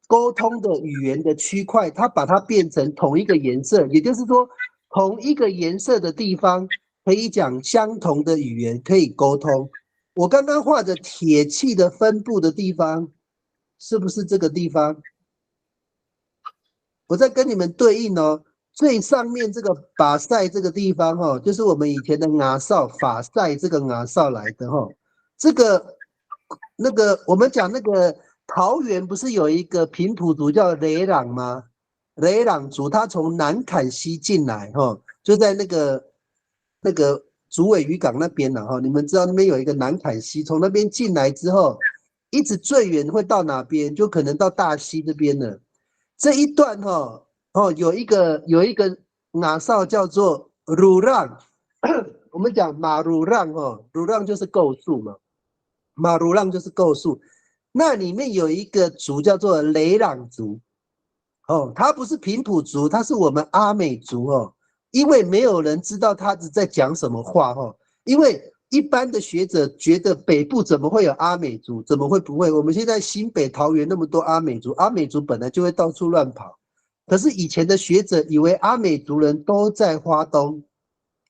沟通的语言的区块，它把它变成同一个颜色，也就是说，同一个颜色的地方可以讲相同的语言，可以沟通。我刚刚画的铁器的分布的地方，是不是这个地方？我在跟你们对应最上面这个把塞这个地方就是我们以前的雅哨法塞这个雅哨来的这个那个我们讲那个桃园不是有一个平埔族叫雷朗吗？雷朗族他从南坎西进来就在那个竹尾渔港那边你们知道那边有一个南坎西，从那边进来之后，一直最远会到哪边？就可能到大溪这边了。这一段有一个雅哨叫做鲁让，我们讲马鲁让鲁让就是构树嘛，马鲁让就是构树。那里面有一个族叫做雷朗族他不是平埔族，他是我们阿美族因为没有人知道他是在讲什么话因为一般的学者觉得北部怎么会有阿美族，怎么会不会？我们现在新北桃园那么多阿美族，阿美族本来就会到处乱跑。可是以前的学者以为阿美族人都在花东，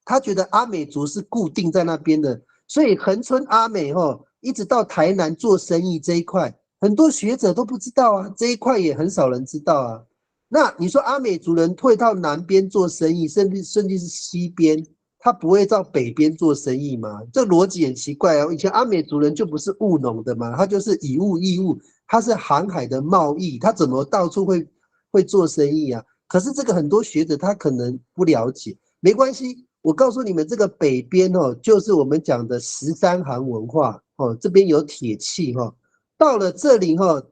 他觉得阿美族是固定在那边的，所以恒春阿美一直到台南做生意这一块，很多学者都不知道啊，这一块也很少人知道啊。那你说阿美族人退到南边做生意，甚至是西边，他不会到北边做生意吗？这逻辑很奇怪以前阿美族人就不是务农的嘛，他就是以物易物，他是航海的贸易，他怎么到处会会做生意啊。可是这个很多学者他可能不了解，没关系，我告诉你们，这个北边哦，就是我们讲的13行文化哦，这边有铁器哈、哦，到了这里哈、哦，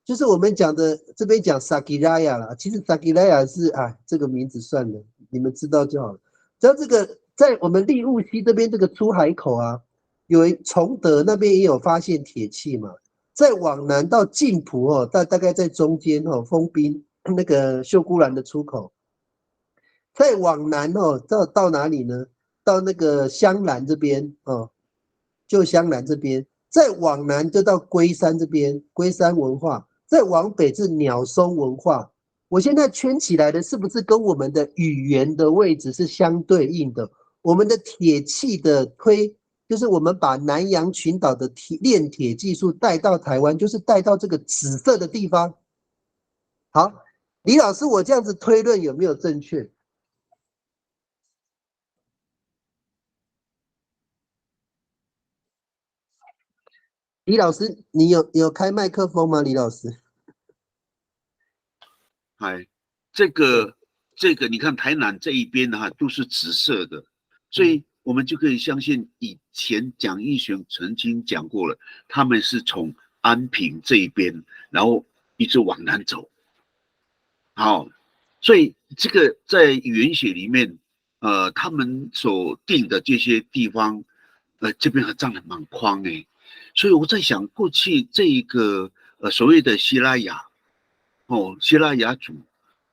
就是我们讲的这边讲 Sakiraya 啦，其实 Sakiraya 是这个名字算了，你们知道就好了。只要这个在我们利物溪这边这个出海口啊，崇德那边也有发现铁器嘛。再往南到晋浦哦，大概在中间哦，丰滨那个秀姑峦的出口。再往南哦，到哪里呢？到那个香兰这边哦，就香兰这边。再往南就到龟山这边，龟山文化。再往北是鸟松文化。我现在圈起来的是不是跟我们的语言的位置是相对应的？我们的铁器的就是我们把南洋群岛的炼铁技术带到台湾，就是带到这个紫色的地方。好，李老师，我这样子推论有没有正确？李老师，你有开麦克风吗？李老师，这个你看台南这一边哈、都是紫色的，所以我们就可以相信以前蒋义雄曾经讲过了，他们是从安平这一边，然后一直往南走。好，所以这个在语言学里面，他们所定的这些地方，这边还占了蛮宽哎。所以我在想，过去这一个所谓的希拉雅，希拉雅族，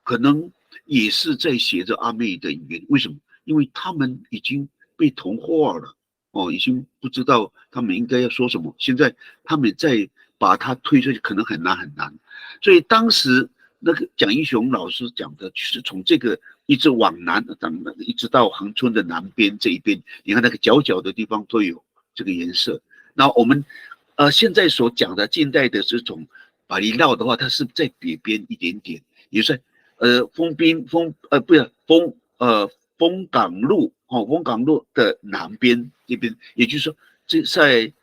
可能也是在学着阿美的语言。为什么？因为他们已经被同化了，已经不知道他们应该要说什么。现在他们再把它推出去，可能很难很难。所以当时那个蒋义雄老师讲的，就是从这个一直往南，一直到恒春的南边这一边，你看那个角角的地方都有这个颜色。那我们现在所讲的近代的这种巴厘绕的话，它是在北边一点点，也是丰港路丰港路的南边这边，也就是说这在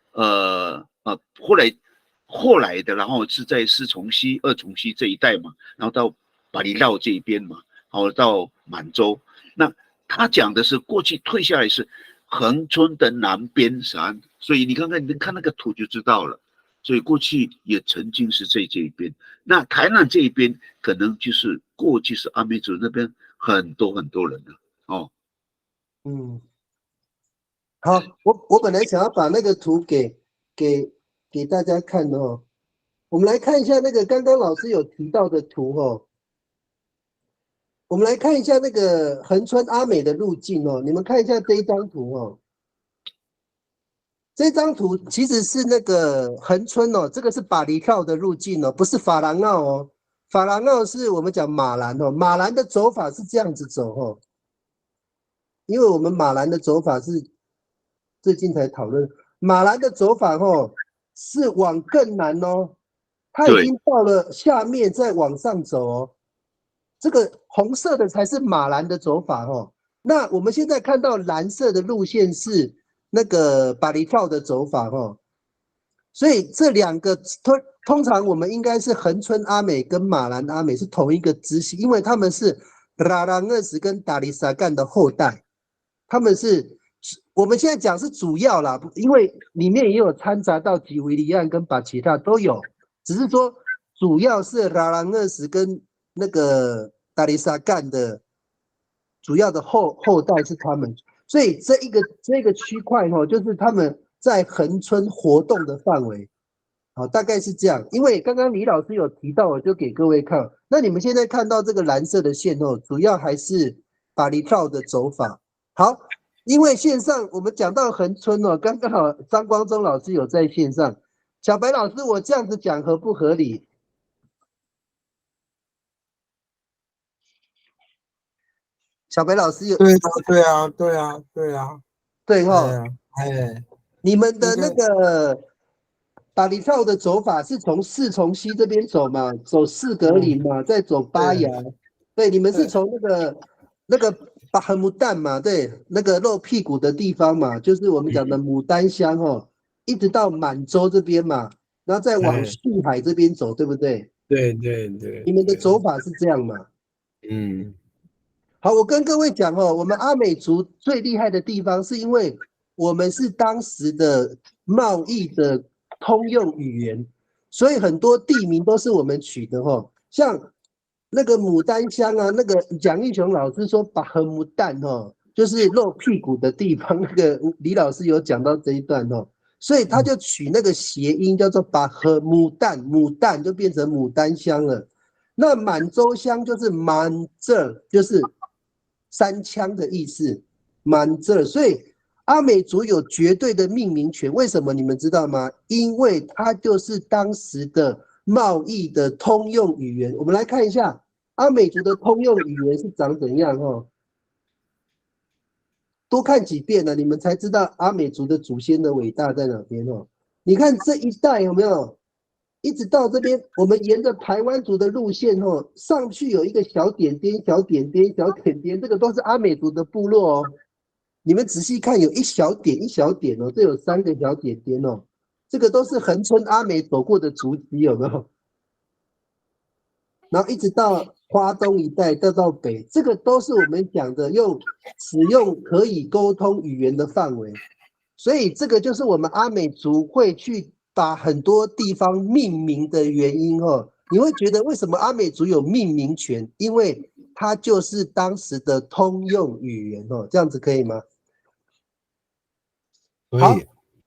后来的，然后是在四重溪、二重溪这一带嘛，然后到巴厘绕这一边嘛，然后到满洲。那他讲的是过去退下来是恒春的南边山，所以你看那个图就知道了。所以过去也曾经是在这一边。那台南这一边可能就是过去是阿美族那边很多很多人的哦。好，我本来想要把那个图给大家看哦。我们来看一下那个刚刚老师有提到的图哦。我们来看一下那个恒春阿美的路径哦，你们看一下这一张图哦。这张图其实是那个恒春哦，这个是巴厘跳的路径哦，不是法兰澳哦。法兰澳是我们讲马兰哦，马兰的走法是这样子走哦。因为我们马兰的走法是最近才讨论，马兰的走法哦是往更南哦，它已经到了下面再往上走哦。这个红色的才是马兰的走法哦。那我们现在看到蓝色的路线是那个巴厘跳的走法哦。所以这两个通常我们应该是恒春阿美跟马兰阿美是同一个支系，因为他们是拉朗厄什跟达里萨干的后代，他们是我们现在讲是主要啦，因为里面也有掺杂到吉维利安跟巴奇塔都有，只是说主要是拉朗厄什跟那个达里萨干的主要的后代是他们，所以这个区块哦，就是他们在恒春活动的范围，好，大概是这样。因为刚刚李老师有提到，我就给各位看。那你们现在看到这个蓝色的线哦，主要还是巴厘跳的走法。好，因为线上我们讲到恒春哦，刚刚好张光忠老师有在线上，小白老师，我这样子讲合不合理？小白老师有对哈，你们的那个巴厘跳的走法是从四重溪这边走嘛，走四格岭嘛，再走巴牙，对，你们是从那个巴赫姆旦嘛，对，那个露屁股的地方嘛，就是我们讲的牡丹乡哦，一直到满洲这边嘛，然后再往旭海这边走，对不对？对对对，你们的走法是这样吗？嗯，好，我跟各位讲哦，我们阿美族最厉害的地方，是因为我们是当时的贸易的通用语言，所以很多地名都是我们取的哦。像那个牡丹乡啊，那个蒋义雄老师说把和牡丹哦，就是露屁股的地方，那个李老师有讲到这一段哦，所以他就取那个谐音叫做把和牡丹，牡丹就变成牡丹乡了。那满洲乡就是满浙，就是三枪的意思，满浙。所以阿美族有绝对的命名权，为什么你们知道吗？因为它就是当时的贸易的通用语言。我们来看一下阿美族的通用语言是长怎样哦。多看几遍呢，你们才知道阿美族的祖先的伟大在哪边哦。你看这一带有没有？一直到这边，我们沿着排湾族的路线哦，上去有一个小点点、小点点、小点点，这个都是阿美族的部落哦。你们仔细看，有一小点一小点哦，这有3个小点点哦，这个都是恒春阿美走过的足迹，有没有？然后一直到花东一带，再到北，这个都是我们讲的使用可以沟通语言的范围，所以这个就是我们阿美族会去把很多地方命名的原因哦。你会觉得为什么阿美族有命名权？因为它就是当时的通用语言哦，这样子可以吗？好，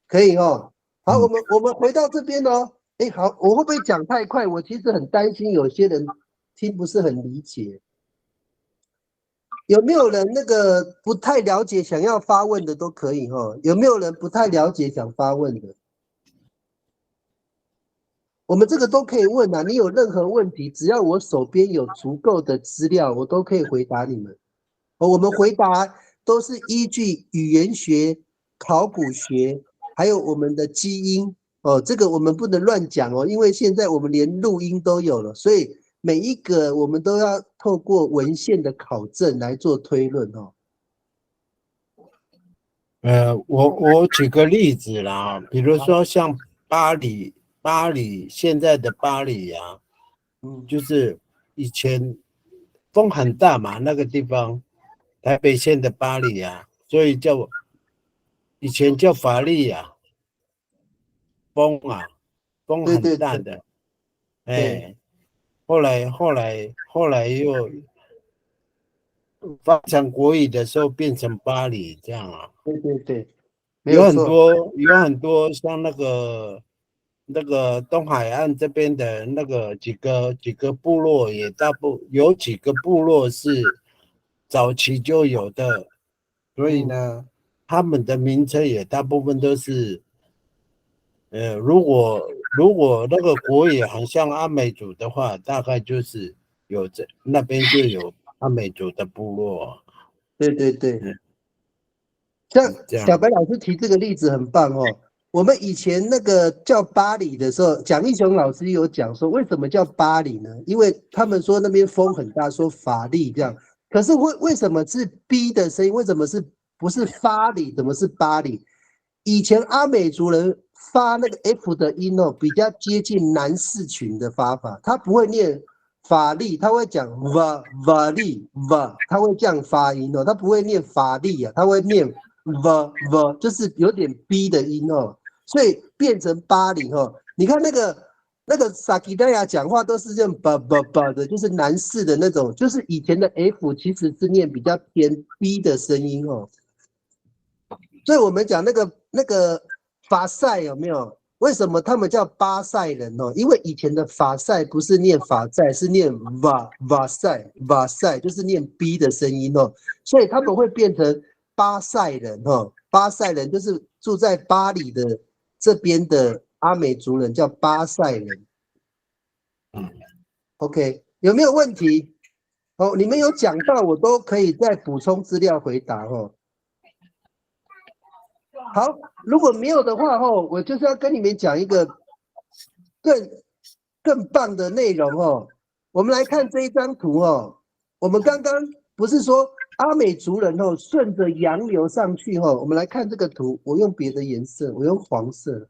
可以哦。好，我们回到这边哦。哎，好，我会不会讲太快？我其实很担心有些人听不是很理解。有没有人那个不太了解想要发问的都可以哈？有没有人不太了解想发问的？我们这个都可以问啊，你有任何问题，只要我手边有足够的资料，我都可以回答你们。我们回答都是依据语言学、考古学，还有我们的基因哦。这个我们不能乱讲哦，因为现在我们连录音都有了，所以每一个我们都要透过文献的考证来做推论哦。我举个例子啦，比如说像巴黎现在的巴黎啊，就是以前风很大嘛，那个地方，台北县的巴黎啊，所以以前叫法利啊，风很大的，哎，后来又发展国语的时候变成巴黎这样啊。对对对，有很多像那个东海岸这边的那个几个部落也有几个部落是早期就有的，所以呢，他们的名称也大部分都是，如果那个国语很像阿美族的话，大概就是那边就有阿美族的部落。对对对。像小白老师提这个例子很棒哦。我们以前那个叫巴黎的时候，蒋义雄老师有讲说，为什么叫巴黎呢？因为他们说那边风很大，说法力这样。可是为什么是 B 的声音？为什么不是发里？怎么是巴黎？以前阿美族人发那个 F 的音哦，比较接近南四群的发法，他不会念法力，他会讲法力，他会这样发音哦，他不会念法力啊，他会念。就是有点 B 的音哦，所以变成巴黎哦。你看那个萨基代亚讲话都是这样的，就是南式的那种，就是以前的 F 其实是念比较偏 B 的声音哦。所以我们讲那个法塞有没有？为什么他们叫巴塞人哦？因为以前的法塞不是念法塞，是念瓦塞，就是念 B 的声音哦，所以他们会变成。巴塞人哦，巴塞人就是住在巴黎的这边的阿美族人，叫巴塞人。OK， 有没有问题？哦，你们有讲到，我都可以再补充资料回答哦。好，如果没有的话哦，我就是要跟你们讲一个更棒的内容哦。我们来看这一张图哦，我们刚刚不是说。阿美族人哦，顺着洋流上去哦。我们来看这个图，我用别的颜色，我用黄色。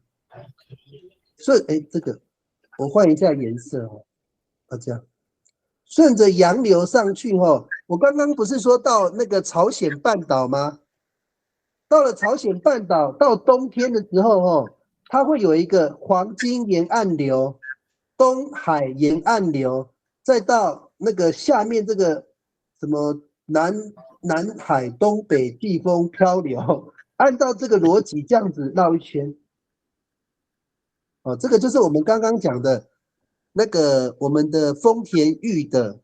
这个我换一下颜色哦。这样顺着洋流上去哦。我刚刚不是说到那个朝鲜半岛吗？到了朝鲜半岛，到冬天的时候哦，它会有一个黄金沿岸流、东海沿岸流，再到那个下面这个什么南海东北季风漂流，按照这个逻辑这样子绕一圈。哦，这个就是我们刚刚讲的那个我们的丰田玉的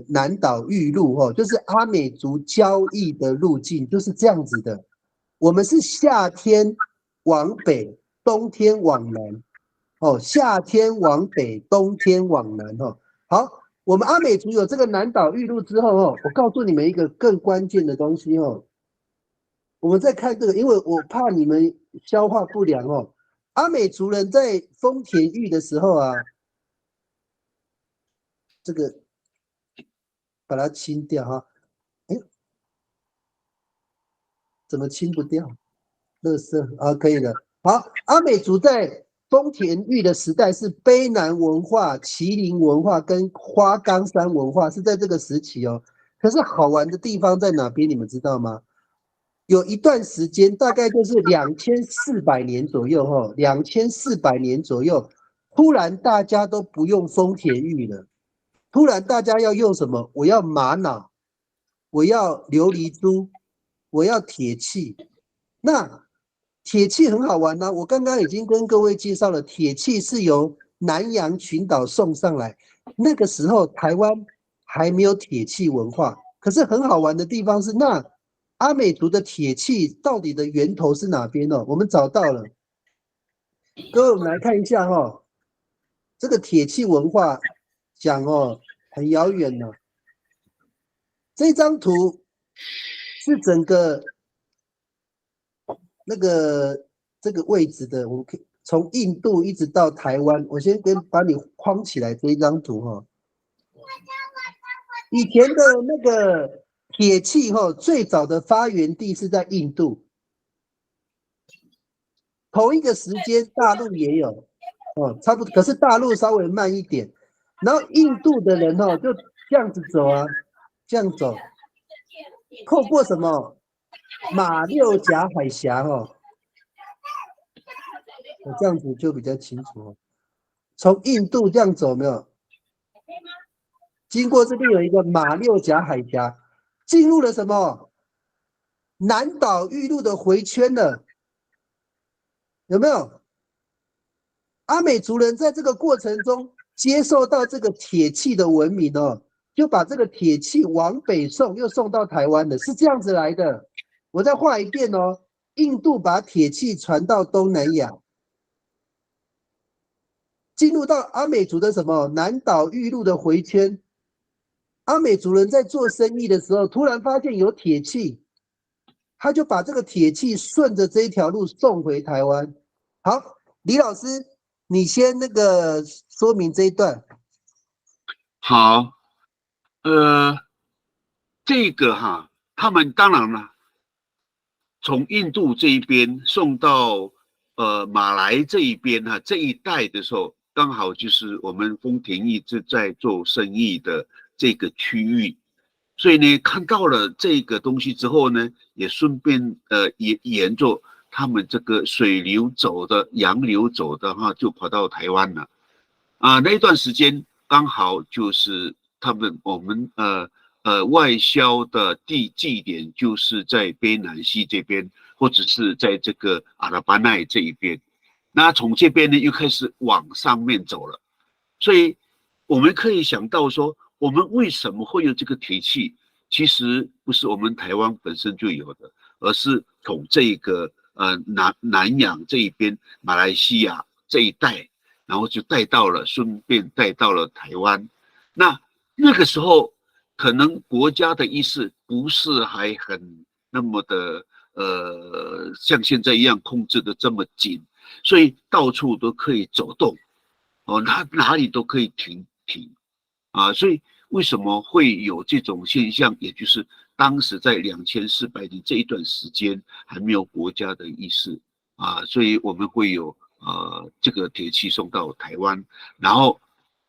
南岛玉路哦，就是阿美族交易的路径就是这样子的。我们是夏天往北，冬天往南。哦，夏天往北，冬天往南哦。好，我们阿美族有这个南岛玉路之后哦，我告诉你们一个更关键的东西哦。我们在看这个，因为我怕你们消化不良哦。阿美族人在丰田玉的时候啊，这个把它清掉哈。哎，怎么清不掉？垃圾啊，可以的。好，阿美族在丰田玉的时代是卑南文化、麒麟文化跟花岗山文化是在这个时期哦。可是好玩的地方在哪边？你们知道吗？有一段时间，大概就是2400年左右哈，2400年左右，突然大家都不用丰田玉了，突然大家要用什么？我要玛瑙，我要琉璃珠，我要铁器。那铁器很好玩呢，我刚刚已经跟各位介绍了，铁器是由南洋群岛送上来，那个时候台湾还没有铁器文化。可是很好玩的地方是，那阿美族的铁器到底的源头是哪边哦？我们找到了，各位我们来看一下哦，这个铁器文化讲哦很遥远呢。这张图是整个那个这个位置的，我们可以从印度一直到台湾。我先把你框起来这一张图哈。以前的那个铁器哈，最早的发源地是在印度。同一个时间，大陆也有哦，差不多，可是大陆稍微慢一点。然后印度的人哦，就这样子走啊，这样走，透过什么马六甲海峡哦。我这样子就比较清楚哦。从印度这样走没有？经过这边有一个马六甲海峡，进入了什么？南岛玉路的回圈了，有没有？阿美族人在这个过程中接受到这个铁器的文明哦，就把这个铁器往北送，又送到台湾的，是这样子来的。我再画一遍哦，印度把铁器传到东南亚。进入到阿美族的什么南岛玉路的回圈，阿美族人在做生意的时候，突然发现有铁器，他就把这个铁器顺着这一条路送回台湾。好，李老师，你先那个说明这一段。好，这个哈，他们当然了，从印度这一边送到马来这一边哈，这一带的时候。刚好就是我们丰田一直在做生意的这个区域，所以呢，看到了这个东西之后呢，也顺便沿着他们这个水流走的、洋流走的哈，就跑到台湾了。那一段时间刚好就是我们外销的祭点就是在卑南西这边，或者是在这个阿拉巴奈这一边。那从这边呢，又开始往上面走了，所以我们可以想到说，我们为什么会有这个铁器？其实不是我们台湾本身就有的，而是从这个南洋这一边，马来西亚这一带，然后就顺便带到了台湾。那个时候，可能国家的意识不是还很那么的像现在一样控制的这么紧。所以到处都可以走动，哦，哪里都可以停啊，所以为什么会有这种现象？也就是当时在2400年这一段时间还没有国家的意识啊，所以我们会有这个铁器送到台湾，然后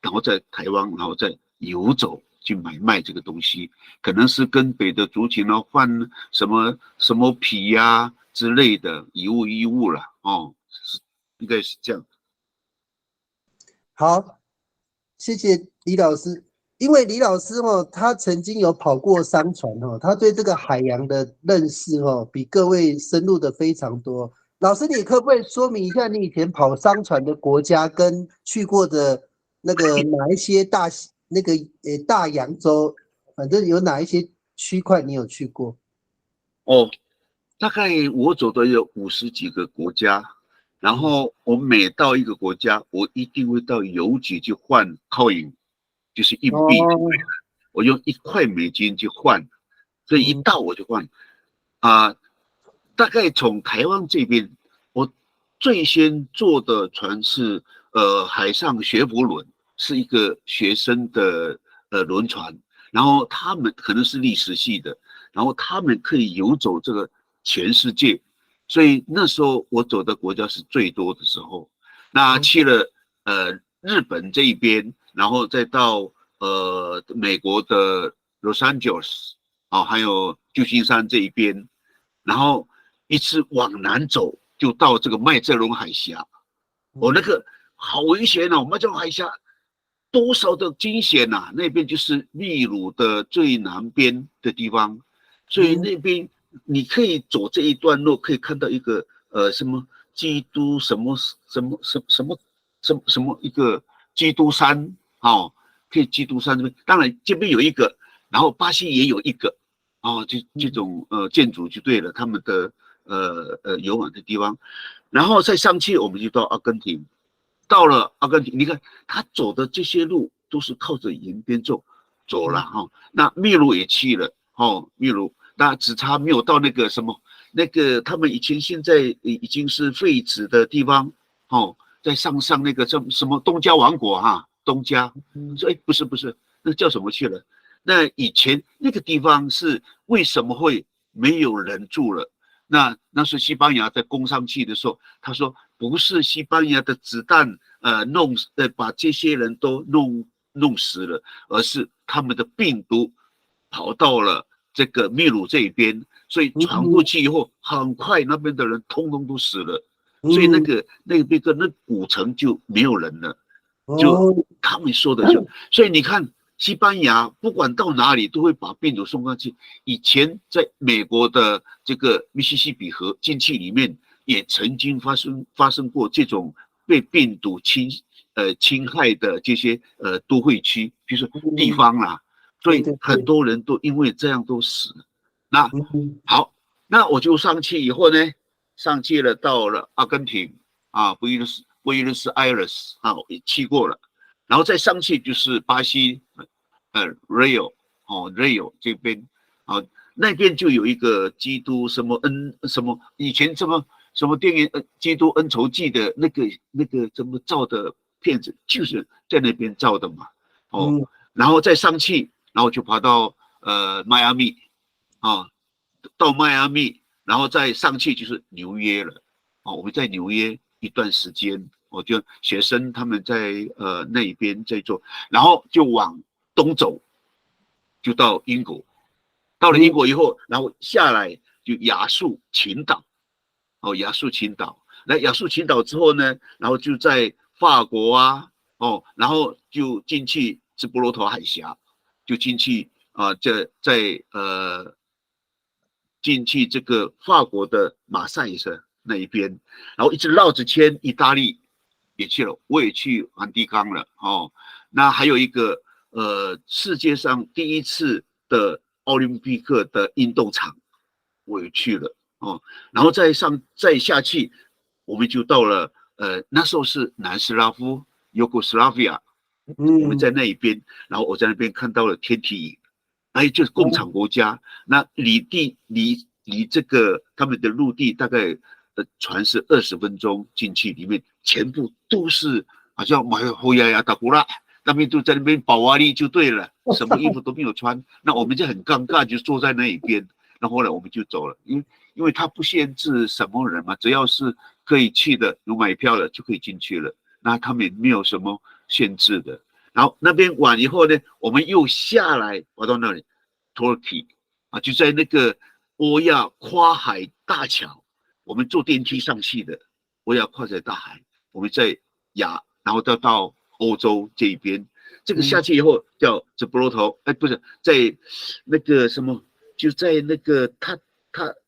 然后在台湾，然后再游走去买卖这个东西，可能是跟北的族群呢换什么皮呀、之类的衣物了哦，应该是这样。好，谢谢李老师。因为李老师他曾经有跑过商船他对这个海洋的认识比各位深入的非常多。老师，你可不可以说明一下你以前跑商船的国家跟去过的那个哪一些大洋洲，反正有哪一些区块你有去过？哦，大概我走的有50几个国家，然后我每到一个国家，我一定会到邮局去换 coin， 就是硬币，我用1块美金去换，所以一到我就换。大概从台湾这边，我最先坐的船是海上学府轮，是一个学生的轮船，然后他们可能是历史系的，然后他们可以游走这个全世界，所以那时候我走的国家是最多的时候。那去了日本这一边，然后再到美国的 Los Angeles 还有旧金山这一边，然后一直往南走，就到这个麦哲伦海峡。那个好危险哦！麦哲伦海峡多少的惊险呐！那边就是秘鲁的最南边的地方，所以那边你可以走这一段路，可以看到一个什么基督什么一个基督山可以基督山这边，当然这边有一个，然后巴西也有一个这种建筑就对了，他们的游玩的地方，然后再上去我们就到阿根廷。到了阿根廷，你看他走的这些路都是靠着沿边走了那秘鲁也去了秘鲁，那只差没有到那个什么他们以前现在已经是废止的地方在上那个什么东加王国东加，说不是那个叫什么去了？那以前那个地方是为什么会没有人住了？那是西班牙在攻上去的时候，他说不是西班牙的子弹把这些人都弄死了，而是他们的病毒跑到了这个秘鲁这边，所以传过去以后，很快那边的人通通都死了，所以那古城就没有人了，就他们说的所以你看。西班牙不管到哪里都会把病毒送上去。以前在美国的这个密西西比河禁区里面，也曾经发生过这种被病毒侵害的这些都会区，比如说地方啦，所以很多人都因为这样都死了。那好，那我就上去以后呢，上去了到了阿根廷布宜诺斯艾利斯也去过了。然后再上去就是巴西Rio 这边那边就有一个基督什么以前什么电影基督恩仇记的那个怎么照的片子，就是在那边照的嘛然后再上去，然后就跑到迈阿密到迈阿密，然后再上去就是纽约了我们在纽约一段时间。我就学生他们在那边在做，然后就往东走，就到英国。到了英国以后，然后下来就亚速群岛，亚速群岛。那亚速群岛之后呢，然后就在法国然后就进去直布罗陀海峡，就进去进去这个法国的马赛尔那一边，然后一直绕着圈意大利。也去了，我也去梵蒂冈了那还有一个世界上第一次的奥林匹克的运动场，我也去了然后再下去，我们就到了那时候是南斯拉夫 Yugoslavia，我们在那一边，然后我在那边看到了天体营，就是共产国家，那离这个他们的陆地大概。船是20分钟进去，里面全部都是好像马虎呀打鼓啦，那边都在那边保瓦利就对了，什么衣服都没有穿，那我们就很尴尬，就坐在那一边。然后后来我们就走了，因为他不限制什么人嘛，只要是可以去的，有买票的就可以进去了，那他们也没有什么限制的。然后那边完以后呢，我们又下来跑到那里 Turkey 啊，就在那个欧亚跨海大桥，我们坐电梯上去的欧亚跨海大海，我们在然后到欧洲这一边，这个下去以后叫这布罗头，哎，不是在那个什么，就在那个他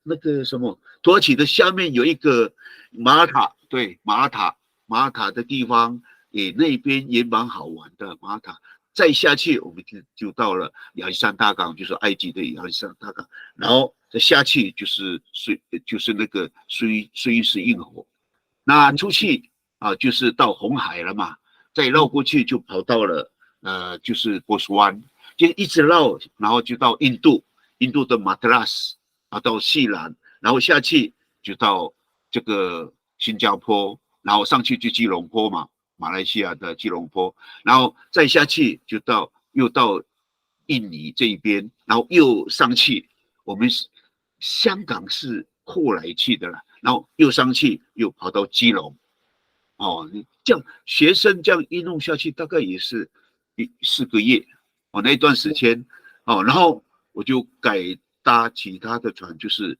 那个什么土耳其的下面有一个马耳他，对，马耳他的地方。那边也蛮好玩的，马耳他。再下去，我们就到了亚历山大港，就是埃及的亚历山大港。然后再下去就是那个苏伊士运河。那出去啊，就是到红海了嘛。再绕过去就跑到了就是波斯湾，就一直绕，然后就到印度的马德拉斯啊，到西兰，然后下去就到这个新加坡，然后上去就吉隆坡嘛。马来西亚的吉隆坡，然后再下去就又到印尼这一边，然后又上去，我们香港是后来去的了，然后又上去又跑到基隆，哦，这样学生这样一弄下去，大概也是4个月，哦，那一段时间，哦，然后我就改搭其他的船，就是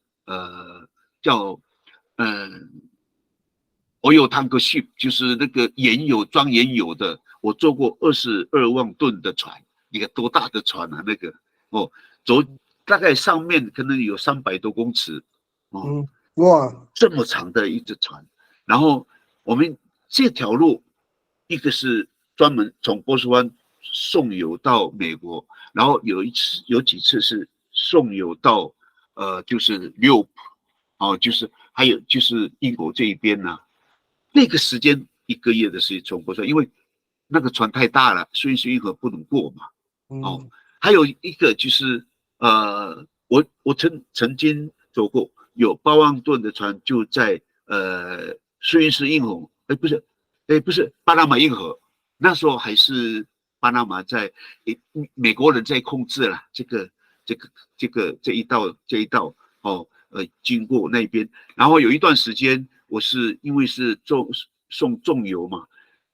叫oil tanker ship， 就是那个装盐油的，我坐过22万吨的船，一个多大的船啊？那个哦，大概上面可能有300多公尺，哦，哇，这么长的一只船。然后我们这条路，一个是专门从波斯湾送油到美国，然后有几次是送油到就是六，哦，就是还有就是英国这一边呢、那个时间1个月的时间从波斯湾，因为那个船太大了，苏伊士运河不能过嘛。哦，还有一个就是我曾经走过有8万吨的船就在苏伊士运河，不是巴拿马运河，那时候还是巴拿马美国人在控制了这一道哦经过那边，然后有一段时间我是因为是送重油嘛，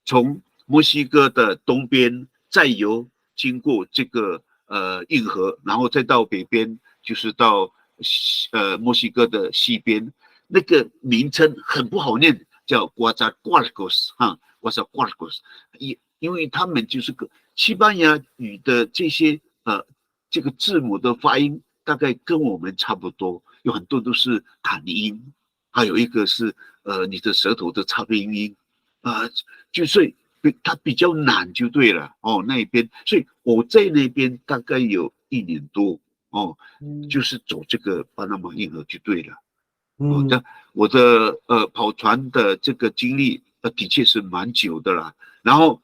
从墨西哥的东边再由经过这个运河，然后再到北边，就是到墨西哥的西边，那个名称很不好念，叫瓜扎瓜拉戈斯哈，瓜扎瓜拉戈斯，因为他们就是个西班牙语的这个字母的发音大概跟我们差不多，有很多都是弹音，还有一个是你的舌头的擦边音就是它比较难就对了哦，那一边，所以我在那边大概有1年多哦，就是走这个巴拿马运河就对了。我的跑船的这个经历的确是蛮久的啦。然后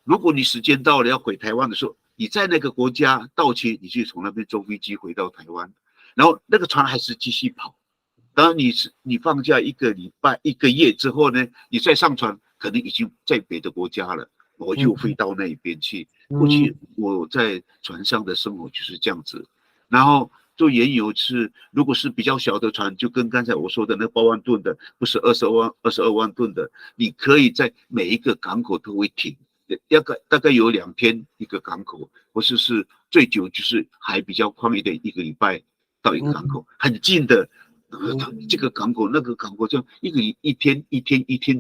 如果你时间到了要回台湾的时候，你在那个国家到期，你就从那边坐飞机回到台湾，然后那个船还是继续跑。当然你放假1个礼拜1个月之后呢，你再上船，可能已经在别的国家了，我又飞到那边去。过去我在船上的生活就是这样子，然后做原油如果是比较小的船，就跟刚才我说的那8万吨的，不是22万吨的，你可以在每一个港口都会停，大概有2天一个港口，或是最久就是还比较宽一点1个礼拜到一个港口，很近的。这个港口那个港口，这样一天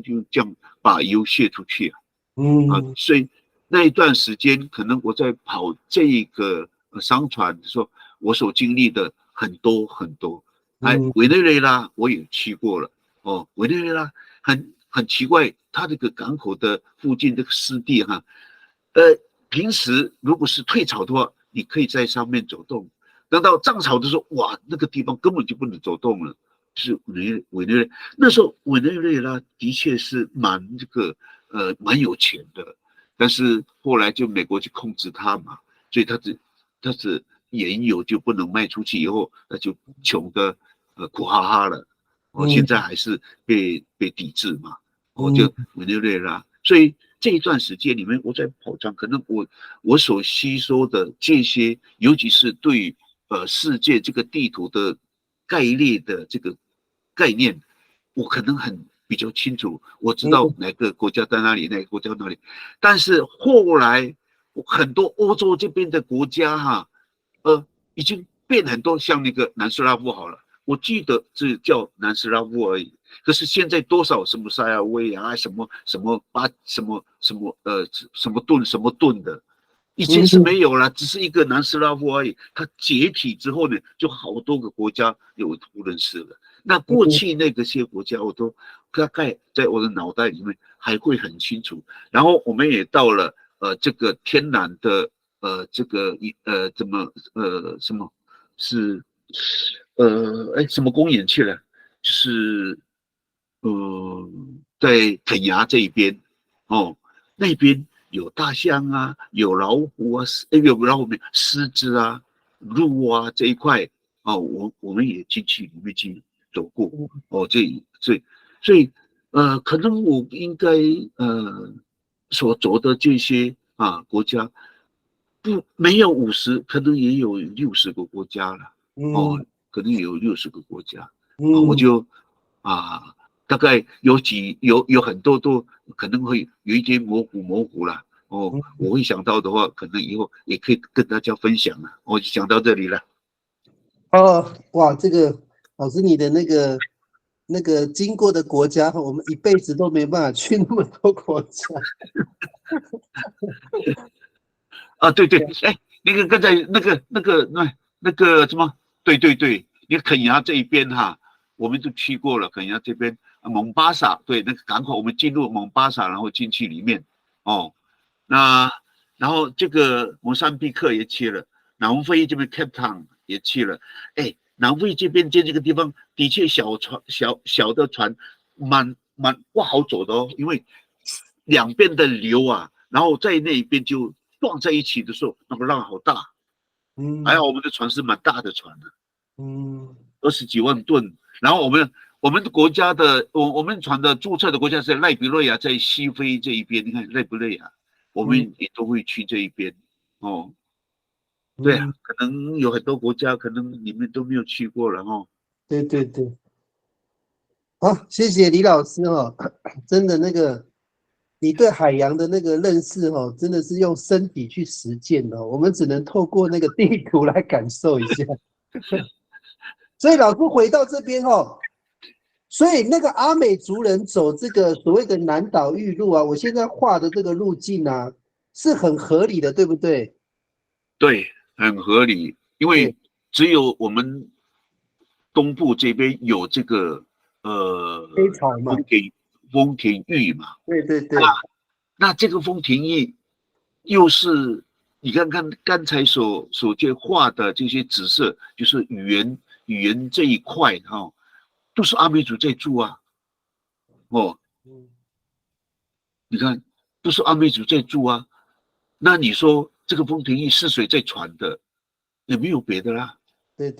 就这样把油卸出去所以那一段时间，可能我在跑这个商船的时候，我所经历的很多。委内瑞拉我也去过了哦，委内瑞拉很奇怪，它这个港口的附近这个湿地平时如果是退潮的话，你可以在上面走动。等到涨潮的时候，哇，那个地方根本就不能走动了。就是委内瑞拉，那时候委内瑞拉的确是蛮蛮有钱的，但是后来就美国去控制它嘛，所以它的原油就不能卖出去，以后那就穷的苦哈哈了。现在还是被抵制嘛，就委内瑞拉，所以。这一段时间里面，我在跑船，可能我所吸收的这些，尤其是对世界这个地图的概念的这个概念，我可能比较清楚，我知道哪个国家在哪里，哪个国家在哪里。但是后来很多欧洲这边的国家哈，已经变很多，像那个南斯拉夫好了，我记得是叫南斯拉夫而已。可是现在多少什么塞尔维亚什么什么什么盾的，以前是没有了，只是一个南斯拉夫而已。它解体之后呢，就好多个国家有不认识了。那过去那个些国家，我都大概在我的脑袋里面还会很清楚。然后我们也到了这个天然的这个什么是什么公园去了，就是在肯亚这一边哦，那边有大象啊，有老虎啊，有老虎没有狮子啊、鹿啊这一块哦，我们也进去里面去走过哦，所以可能我应该所走的这些国家没有50，可能也有60个国家了哦，可能也有60个国家，我就大概有很多都可能会有一些模糊了哦，我会想到的话，可能以后也可以跟大家分享了。我就讲到这里了。哇，这个老师你的那个经过的国家，我们一辈子都没办法去那么多国家。对，那个刚才那个什么，对，你肯亚这一边我们都去过了，肯亚这边蒙巴萨，对，那个港口我们进入蒙巴萨，然后进去里面哦，然后这个摩桑比克也去了，南非这边 Cape Town 也去了，南非这边这个地方的确小的船蛮不好走的哦，因为两边的流然后在那边就撞在一起的时候，那个浪好大，还好我们的船是蛮大的船的，20几万吨。然后我们的国家的我们船的注册的国家是赖比瑞亚，在西非这一边，你看赖比瑞亚，我们也都会去这一边哦。对可能有很多国家，可能你们都没有去过了哦。对，好，谢谢李老师真的你对海洋的那个认识真的是用身体去实践的，我们只能透过那个地图来感受一下。所以老师回到这边所以那个阿美族人走这个所谓的南岛域路我现在画的这个路径是很合理的，对不对？对，很合理，因为只有我们东部这边有这个黑潮嘛，丰田玉嘛。对，那这个丰田玉又是你看看刚才所画的这些紫色，就是语言这一块都是阿美族在住你看都是阿美族在住那你说这个丰田玉是谁在传的？也没有别的啦。对，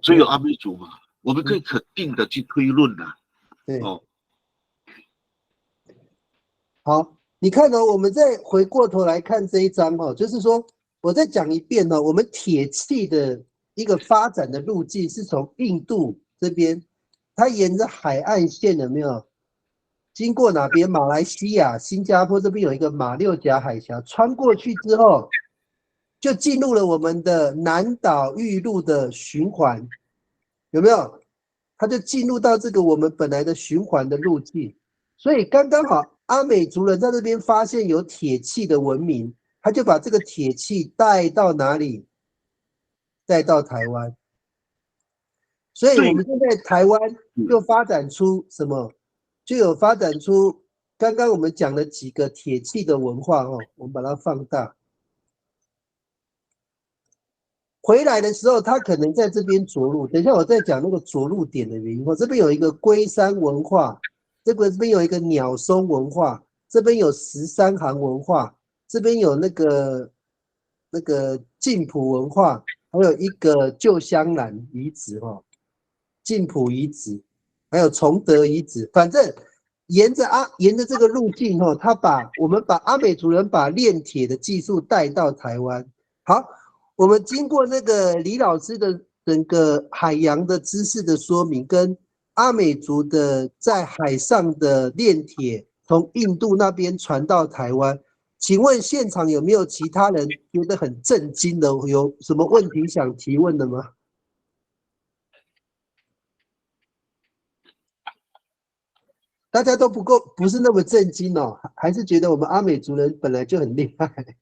只有阿美族嘛，我们可以肯定的去推论对好，你看我们再回过头来看这一章就是说，我再讲一遍我们铁器的一个发展的路径是从印度这边，它沿着海岸线有没有？经过哪边？马来西亚、新加坡这边有一个马六甲海峡，穿过去之后，就进入了我们的南岛域路的循环，有没有？它就进入到这个我们本来的循环的路径，所以刚刚好，阿美族人在这边发现有铁器的文明，他就把这个铁器带到哪里？带到台湾。所以我们现在台湾就发展出什么？就有发展出刚刚我们讲的几个铁器的文化我们把它放大。回来的时候，他可能在这边着陆。等一下我再讲那个着陆点的原因这边有一个龟山文化，这边有一个鸟松文化，这边有13行文化，这边有那个晋普文化，还有一个旧香兰遗址晋普遗址，还有崇德遗址。反正沿着这个路径我们把阿美族人把炼铁的技术带到台湾。好，我们经过那个李老师的整个海洋的知识的说明，跟阿美族的在海上的炼铁从印度那边传到台湾，请问现场有没有其他人觉得很震惊的？有什么问题想提问的吗？大家都不是那么震惊哦，还是觉得我们阿美族人本来就很厉害。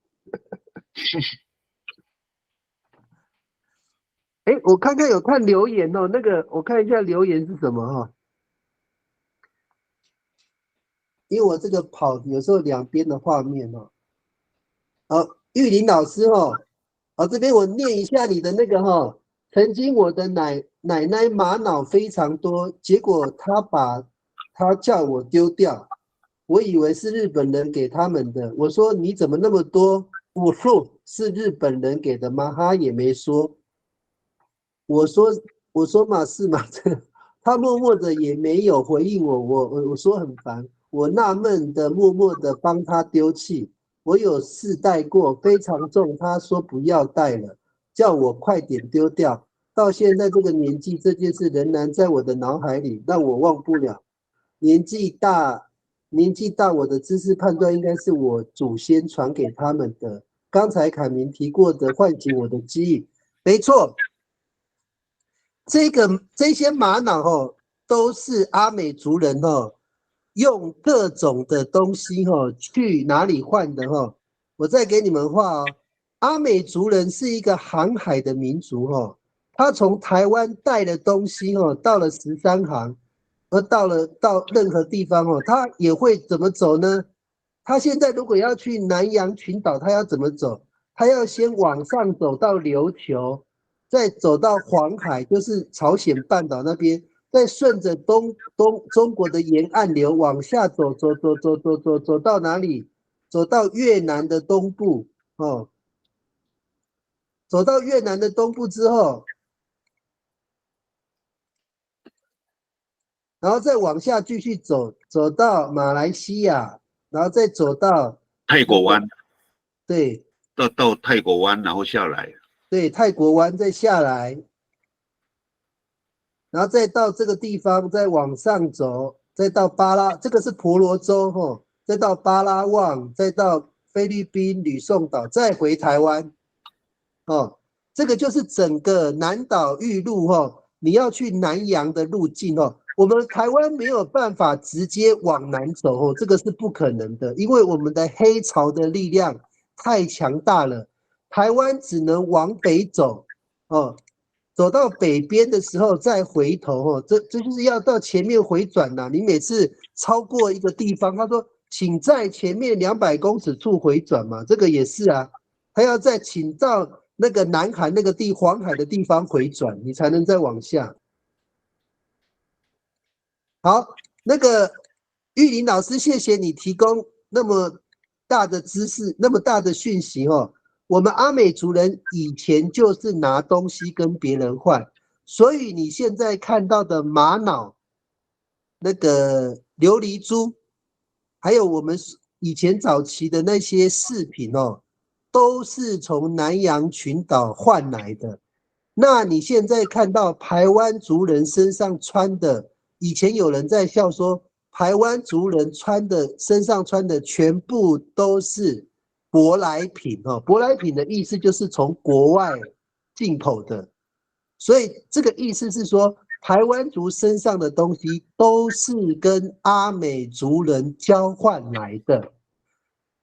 哎，我看看有看留言哦，那个我看一下留言是什么哈，因为我这个跑有时候两边的画面哦。玉林老师哦，这边我念一下你的那个哈，曾经我的奶奶玛瑙非常多，结果她叫我丢掉，我以为是日本人给他们的，我说你怎么那么多？我说是日本人给的吗？他也没说。我说嘛是嘛，他默默的也没有回应我，我说很烦，我纳闷的默默的帮他丢弃。我有试戴过，非常重，他说不要戴了，叫我快点丢掉。到现在这个年纪，这件事仍然在我的脑海里，让我忘不了。年纪大，我的知识判断应该是我祖先传给他们的。刚才凯明提过的，唤醒我的记忆，没错。这些玛瑙哦，都是阿美族人哦，用各种的东西哦去哪里换的哦。我再给你们画哦，阿美族人是一个航海的民族哦，他从台湾带的东西哦，到了13行，到任何地方哦，他也会怎么走呢？他现在如果要去南洋群岛，他要怎么走？他要先往上走到琉球。再走到黄海，就是朝鲜半岛那边，再顺着中国的沿岸流往下走到哪里？走到越南的东部哦。走到越南的东部之后，然后再往下继续走，走到马来西亚，然后再走到泰国湾，对，到泰国湾，然后下来。对，泰国湾再下来，然后再到这个地方，再往上走，再到这个是婆罗洲哈，再到巴拉望，再到菲律宾吕宋岛，再回台湾，哦，这个就是整个南岛域路哈，你要去南洋的路径哦，我们台湾没有办法直接往南走哦，这个是不可能的，因为我们的黑潮的力量太强大了。台湾只能往北走哦，走到北边的时候再回头哦，这就是要到前面回转呐。你每次超过一个地方，他说请在前面200公尺处回转嘛，这个也是啊，他要再请到那个南海那个黄海的地方回转，你才能再往下。好，那个玉林老师，谢谢你提供那么大的知识，那么大的讯息哦。我们阿美族人以前就是拿东西跟别人换，所以你现在看到的玛瑙、那个琉璃珠，还有我们以前早期的那些饰品哦，都是从南洋群岛换来的。那你现在看到排湾族人身上穿的，以前有人在笑说，排湾族人身上穿的全部都是舶来品哦，舶来品的意思就是从国外进口的，所以这个意思是说，排湾族身上的东西都是跟阿美族人交换来的。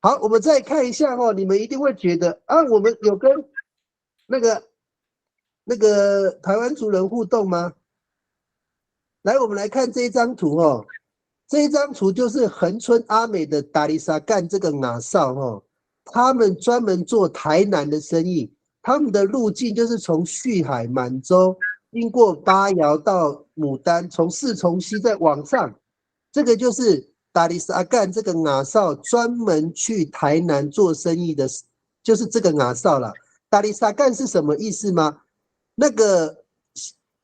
好，我们再看一下哦，你们一定会觉得啊，我们有跟那个排湾族人互动吗？来，我们来看这一张图哦，这一张图就是恒春阿美的达里萨干这个瓦少哦。他们专门做台南的生意，他们的路径就是从旭海、满洲，经过巴窑到牡丹，从四重溪再往上。这个就是达里斯阿干这个瓦少专门去台南做生意的，就是这个瓦少啦。达里斯阿干是什么意思吗？那个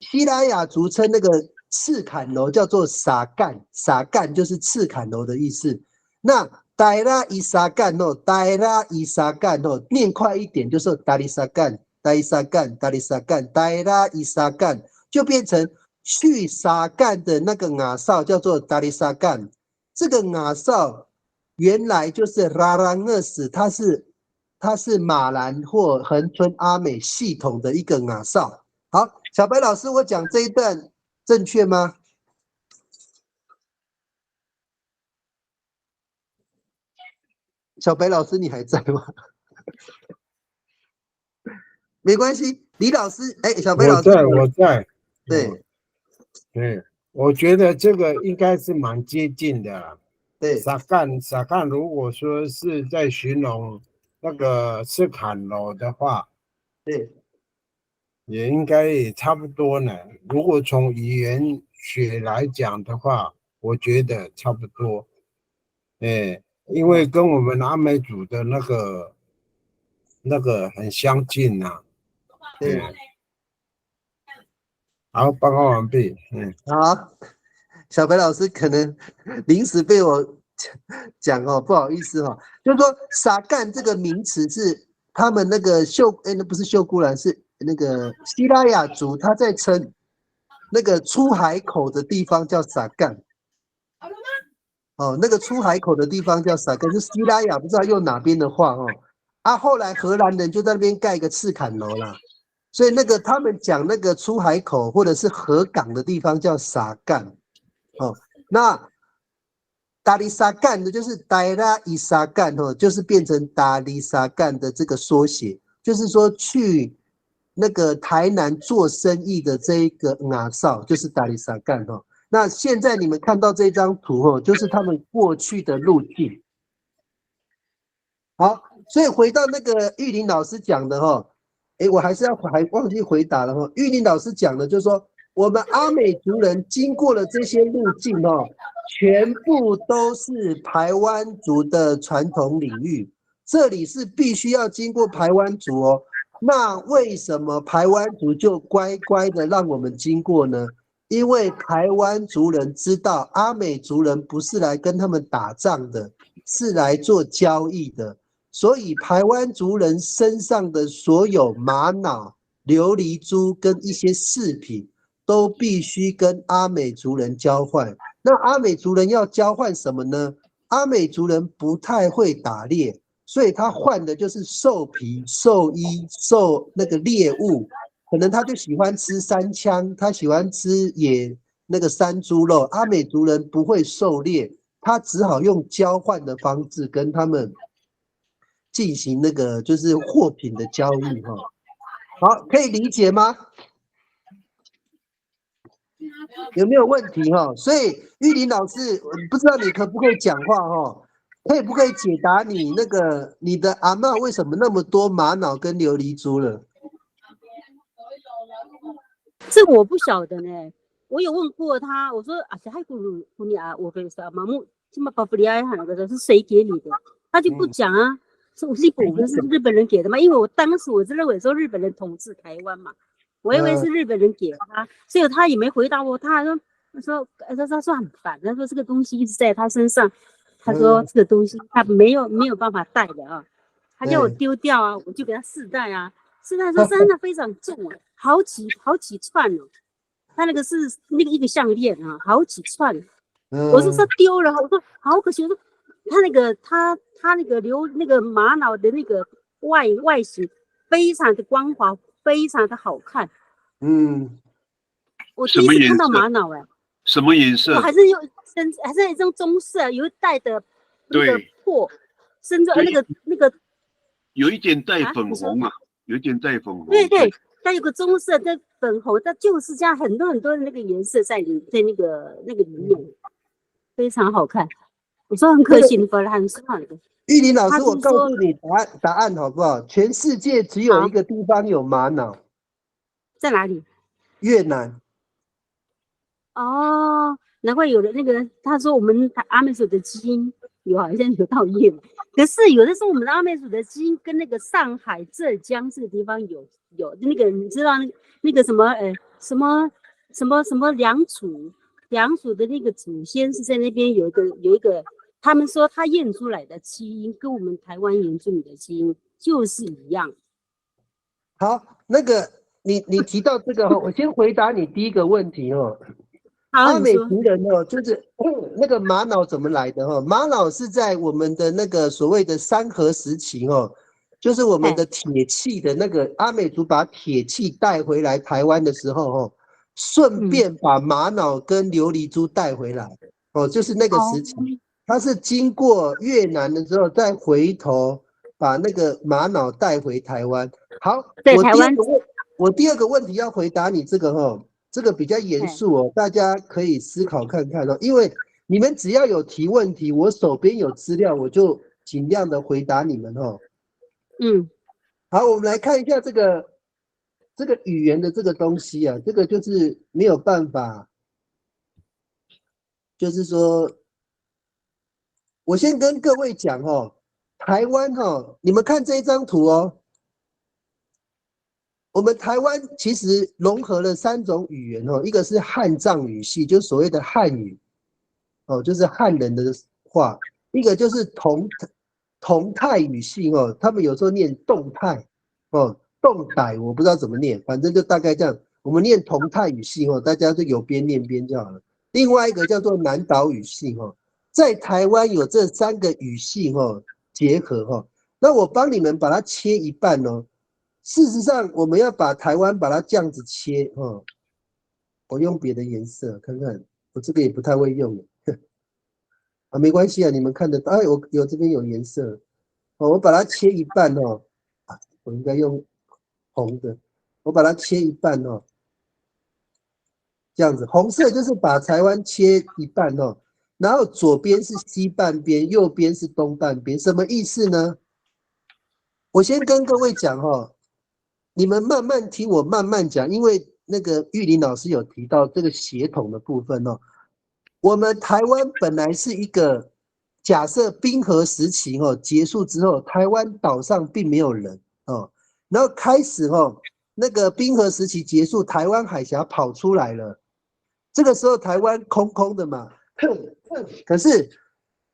西拉雅族称那个赤坎楼叫做撒干，撒干就是赤坎楼的意思。那达拉伊萨干哦，达拉伊萨干哦，念快一点就是达里萨干，达里萨干，达里萨干，达拉伊萨干，就变成去撒干的那个亚绍叫做达利撒干，这个亚绍原来就是拉拉厄斯，它是马兰或恒春阿美系统的一个亚绍。好，小白老师，我讲这一段正确吗？小白老师，你还在吗？没关系，李老师，小白老师，我在，对，我觉得这个应该是蛮接近的。对，撒干，如果说是在形容那个斯坎罗的话，对，也应该也差不多呢。如果从语言学来讲的话，我觉得差不多。因为跟我们阿美族的那个很相近呐。对，好，报告完毕。好，小白老师可能临时被我讲哦，不好意思哦，就是说撒干这个名词是他们那个那不是秀姑兰，是那个西拉雅族，他在称那个出海口的地方叫撒干。哦，那个出海口的地方叫撒干，是西拉雅，不知道用哪边的话哦。后来荷兰人就在那边盖一个赤坎楼啦，所以那个他们讲那个出海口或者是河港的地方叫撒干。哦，那达利撒干的就是达拉伊撒干哦，就是变成达利撒干的这个缩写，就是说去那个台南做生意的这一个亚绍就是达利撒干哦。那现在你们看到这张图哦，就是他们过去的路径。好，所以回到那个玉林老师讲的哈，我还忘记回答了哈。玉林老师讲的就是说，我们阿美族人经过了这些路径哦，全部都是排湾族的传统领域，这里是必须要经过排湾族哦。那为什么排湾族就乖乖的让我们经过呢？因为排湾族人知道阿美族人不是来跟他们打仗的，是来做交易的，所以排湾族人身上的所有玛瑙、琉璃珠跟一些饰品都必须跟阿美族人交换。那阿美族人要交换什么呢？阿美族人不太会打猎，所以他换的就是兽皮、兽衣、兽那个猎物。可能他就喜欢吃山羌，他喜欢吃那个山猪肉。阿美族人不会狩猎，他只好用交换的方式跟他们进行那个就是货品的交易哈。好，可以理解吗？有没有问题哈？所以玉林老师，不知道你可不可以讲话哈？可不可以解答你的阿嬷为什么那么多玛瑙跟琉璃珠了？这我不晓得呢，我有问过他，我说啊，小孩姑你啊，我跟你说，麻木这么巴布利亚那个是谁给你的？他就不讲啊，说我是日本人给的嘛，因为我当时我是认为说日本人统治台湾嘛，我以为是日本人给他，所以他也没回答我，他说很烦，他说这个东西一直在他身上，他说这个东西他没有办法带的啊，他叫我丢掉啊，我就给他试戴啊。是他说真的非常重啊，好几串哦。他那个是那个一个项链啊，好几串。我说他丢了，我说好可惜。我说他那个留那个玛瑙的那个外形非常的光滑，非常的好看。我第一次看到玛瑙什么颜色？我还是用棕色，有一带的那个破，甚至那个有一点带粉红啊。有点带粉红，对，它有个棕色跟粉红，它就是这样很多的那个颜色在那个里面，非常好看。我说很可惜，你把它很算了。玉林老师，我告诉你答案好不好？全世界只有一个地方有玛瑙，在哪里？越南。哦，难怪有的那个他说我们阿美族的基因好像有到越南。可是有的时候我们的阿美族的基因跟那个上海、浙江这个地方有那个你知道那个什么良渚的那个祖先是在那边有一个，他们说他验出来的基因跟我们台湾原住民的基因就是一样。好，那个你提到这个我先回答你第一个问题阿美族人就是那个玛瑙怎么来的玛瑙是在我们的那个所谓的三河时期就是我们的铁器的那个阿美族把铁器带回来台湾的时候顺便把玛瑙跟琉璃珠带回来就是那个时期，它是经过越南的时候再回头把那个玛瑙带回台湾。好，我第二个问题要回答你这个这个比较严肃大家可以思考看看因为你们只要有提问题，我手边有资料，我就尽量的回答你们好，我们来看一下这个语言的这个东西这个就是没有办法，就是说，我先跟各位讲台湾你们看这一张图我们台湾其实融合了3种语言一个是汉藏语系，就是所谓的汉语就是汉人的话，一个就是同态语系他们有时候念动态动态我不知道怎么念，反正就大概这样，我们念同态语系大家就有边念边就好了。另外一个叫做南岛语系在台湾有这3个语系结合那我帮你们把它切一半事实上我们要把台湾把它这样子切我用别的颜色看看，我这个也不太会用没关系你们看得到我这边有颜色我把它切一半我应该用红的，我把它切一半这样子，红色就是把台湾切一半然后左边是西半边，右边是东半边，什么意思呢？我先跟各位讲你们慢慢听我慢慢讲，因为那个玉林老师有提到这个血统的部分我们台湾本来是一个假设冰河时期结束之后，台湾岛上并没有人然后开始那个冰河时期结束，台湾海峡跑出来了，这个时候台湾空空的嘛可是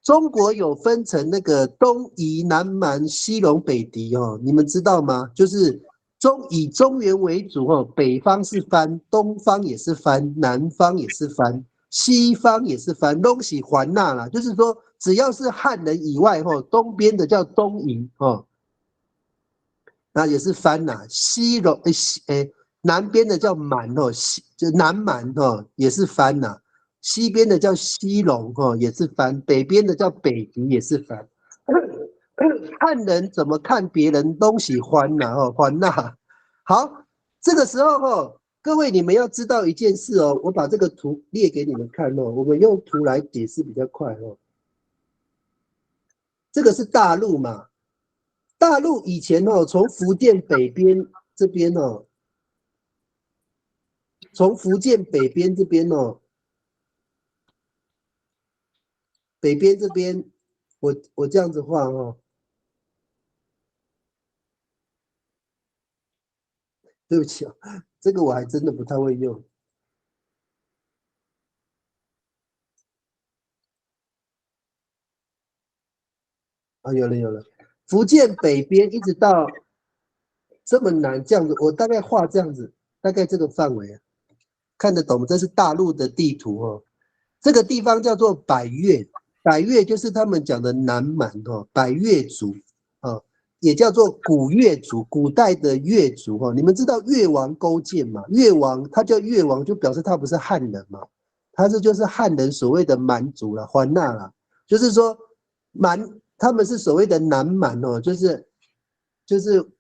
中国有分成那个东夷、南蛮、西戎、北狄你们知道吗？就是以中原为主北方是番，东方也是番，南方也是番，西方也是番，东西环纳啦，就是说只要是汉人以外东边的叫东夷那也是番啦，南边的叫蛮就南蛮也是番啦，西边的叫西戎也是番，北边的叫北狄也是番。汉人怎么看别人东西欢呐欢呐？好，这个时候各位你们要知道一件事我把这个图列给你们看我们用图来解释比较快这个是大陆嘛，大陆以前从福建北边这边从福建北边这边北边这边我这样子画对不起这个我还真的不太会用有了，福建北边一直到这么南这样子，我大概画这样子，大概这个范围看得懂吗？这是大陆的地图这个地方叫做百越，百越就是他们讲的南蛮百越族也叫做古越族，古代的越族你们知道越王勾践嘛？越王他叫越王，就表示他不是汉人嘛，他就是汉人所谓的蛮族啦，环纳啦，就是说他们是所谓的南蛮就是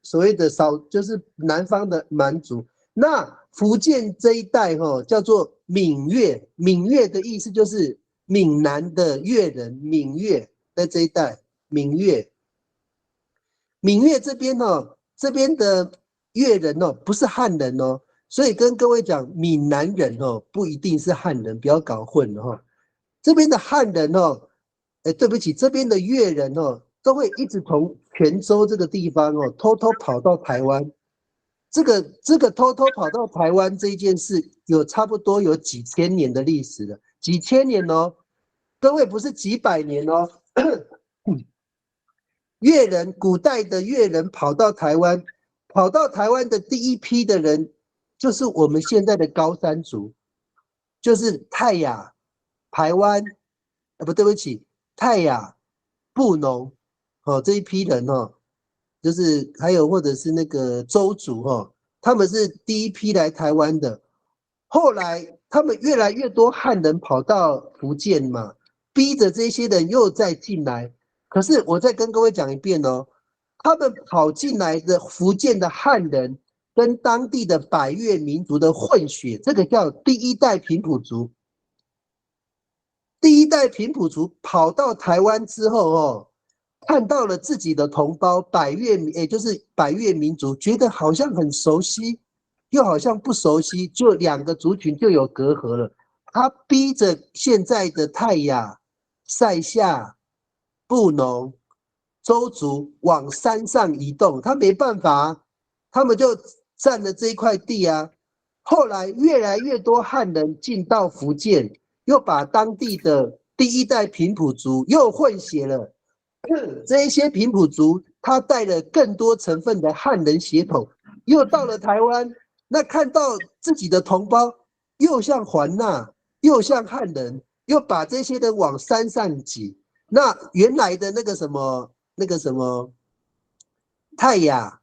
所谓的就是南方的蛮族。那福建这一带叫做闽越，闽越的意思就是闽南的越人，闽越在这一带，闽越这边这边的越人不是汉人所以跟各位讲，闽南人不一定是汉人，不要搞混了这边的汉人对不起，这边的越人都会一直从泉州这个地方偷偷跑到台湾。这个偷偷跑到台湾这件事，差不多有几千年的历史了，几千年各位不是几百年越人，古代的越人跑到台湾的第一批的人就是我们现在的高山族，就是泰雅、排湾，对不起，泰雅、布农，这一批人就是还有或者是那个周族他们是第一批来台湾的，后来他们越来越多汉人跑到福建嘛，逼着这些人又再进来。可是我再跟各位讲一遍他们跑进来的福建的汉人跟当地的百越民族的混血，这个叫第一代平埔族。第一代平埔族跑到台湾之后看到了自己的同胞也就是百越民族，觉得好像很熟悉，又好像不熟悉，就两个族群就有隔阂了。他逼着现在的泰雅、赛夏、布农、周族往山上移动，他没办法，他们就占了这一块地啊。后来越来越多汉人进到福建，又把当地的第一代平埔族又混血了。这一些平埔族，他带了更多成分的汉人血统，又到了台湾，那看到自己的同胞又像环纳，又像汉人，又把这些人往山上挤。那原来的那个什么泰雅、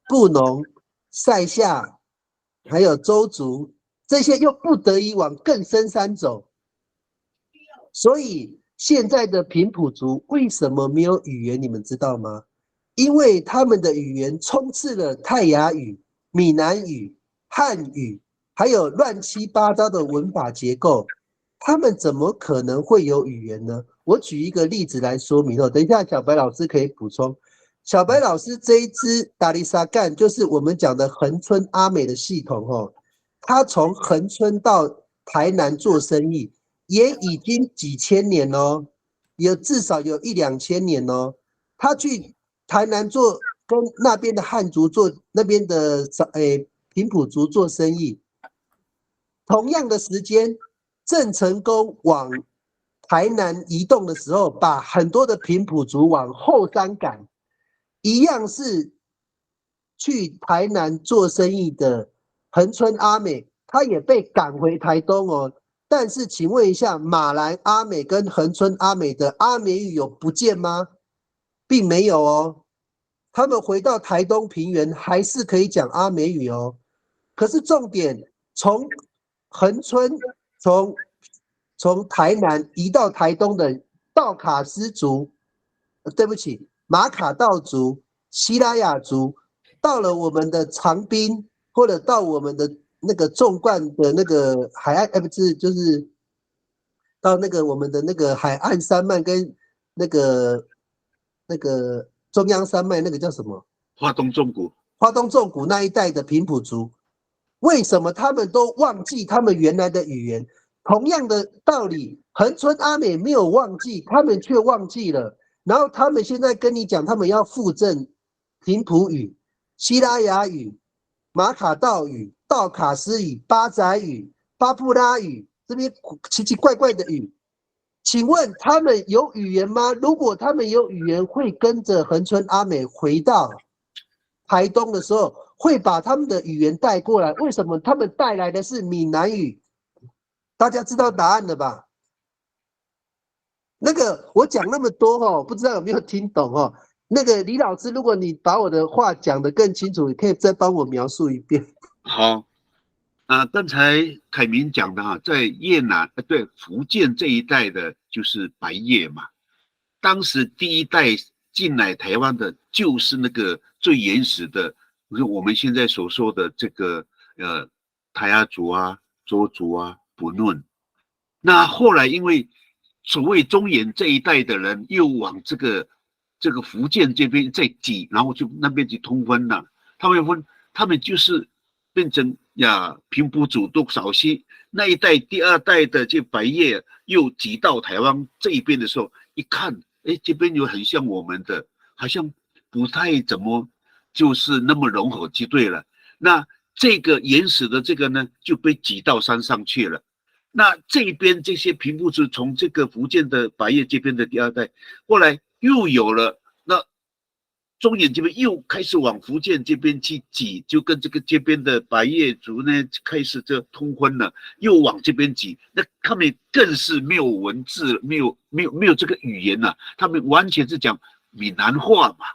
布农、赛夏，还有周族，这些又不得已往更深山走，所以现在的平埔族为什么没有语言？你们知道吗？因为他们的语言充斥了泰雅语、闽南语、汉语，还有乱七八糟的文法结构，他们怎么可能会有语言呢？我举一个例子来说明等一下小白老师可以补充。小白老师这一支达利沙干就是我们讲的恒春阿美的系统他从恒春到台南做生意，也已经几千年至少有1-2千年他去台南跟那边的汉族那边的平埔族做生意。同样的时间，郑成功往台南移动的时候，把很多的平埔族往后山赶，一样是去台南做生意的恒春阿美，他也被赶回台东但是请问一下，马兰阿美跟恒春阿美的阿美语有不见吗？并没有他们回到台东平原还是可以讲阿美语可是重点，从恒春从台南移到台东的道卡斯族，对不起，马卡道族、西拉雅族，到了我们的长滨或者到我们的那个纵贯的那个海岸，不是，就是到那个我们的那个海岸山脉跟那个中央山脉，那个叫什么？花东纵谷。花东纵谷那一带的平埔族，为什么他们都忘记他们原来的语言？同样的道理，恒春阿美没有忘记，他们却忘记了。然后他们现在跟你讲，他们要复振平埔语、西拉雅语、马卡道语、道卡斯语、巴仔语、巴布拉语，这边奇奇怪怪的语。请问他们有语言吗？如果他们有语言，会跟着恒春阿美回到台东的时候，会把他们的语言带过来。为什么他们带来的是闽南语？大家知道答案了吧？那个我讲那么多不知道有没有听懂那个李老师，如果你把我的话讲得更清楚，你可以再帮我描述一遍。好，刚才凯明讲的在越南对福建这一带的就是白叶嘛，当时第一代进来台湾的就是那个最原始的，我们现在所说的这个泰雅族啊、周族啊、布论。那后来因为所谓中原这一带的人又往这个福建这边再挤，然后就那边就通婚了。他们就是变成平埔族都少些，那一代第二代的这白叶又挤到台湾这一边的时候，一看，这边有很像我们的，好像不太怎么就是那么融合就对了。那这个原始的这个呢，就被挤到山上去了。那这边这些平埔族从这个福建的白叶这边的第二代，后来又有了，那中原这边又开始往福建这边去挤，就跟这边的百越族呢开始这通婚了，又往这边挤，那他们更是没有文字，没有这个语言了，他们完全是讲闽南话嘛。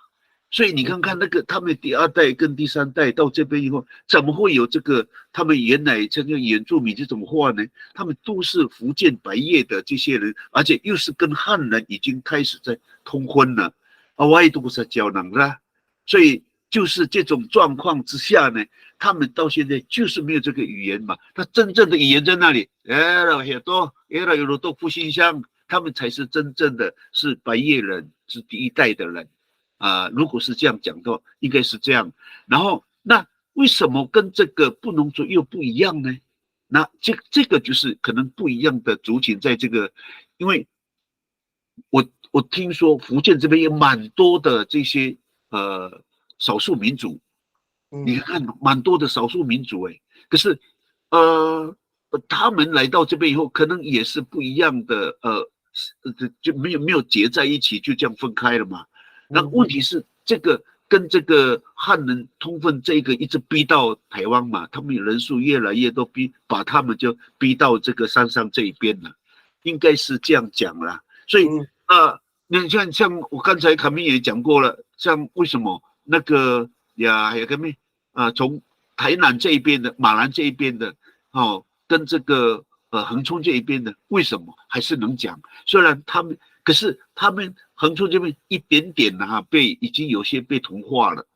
所以你看看那个他们第2代跟第3代到这边以后，怎么会有这个他们原来这个原住民这种话呢？他们都是福建百越的这些人，而且又是跟汉人已经开始在通婚了。外都是胶囊啦，所以就是这种状况之下呢，他们到现在就是没有这个语言嘛。他真正的语言在那里？有多复兴乡，他们才是真正的是百越人，是第1代的人如果是这样讲的话，应该是这样。然后那为什么跟这个布农族又不一样呢？那这个就是可能不一样的族群在这个，因为我听说福建这边有蛮多的这些少数民族，你看蛮多的少数民族可是他们来到这边以后，可能也是不一样的就没有结在一起，就这样分开了嘛。那问题是这个跟这个汉人通婚这个一直逼到台湾嘛，他们人数越来越多，把他们就逼到这个山上这一边了，应该是这样讲啦。所以你像我刚才卡米也讲过了，像为什么那个还有个咩从台南这一边的、马兰这一边的跟这个恒春这一边的，为什么还是能讲？虽然可是他们恒春这边一点点已经有些被同化了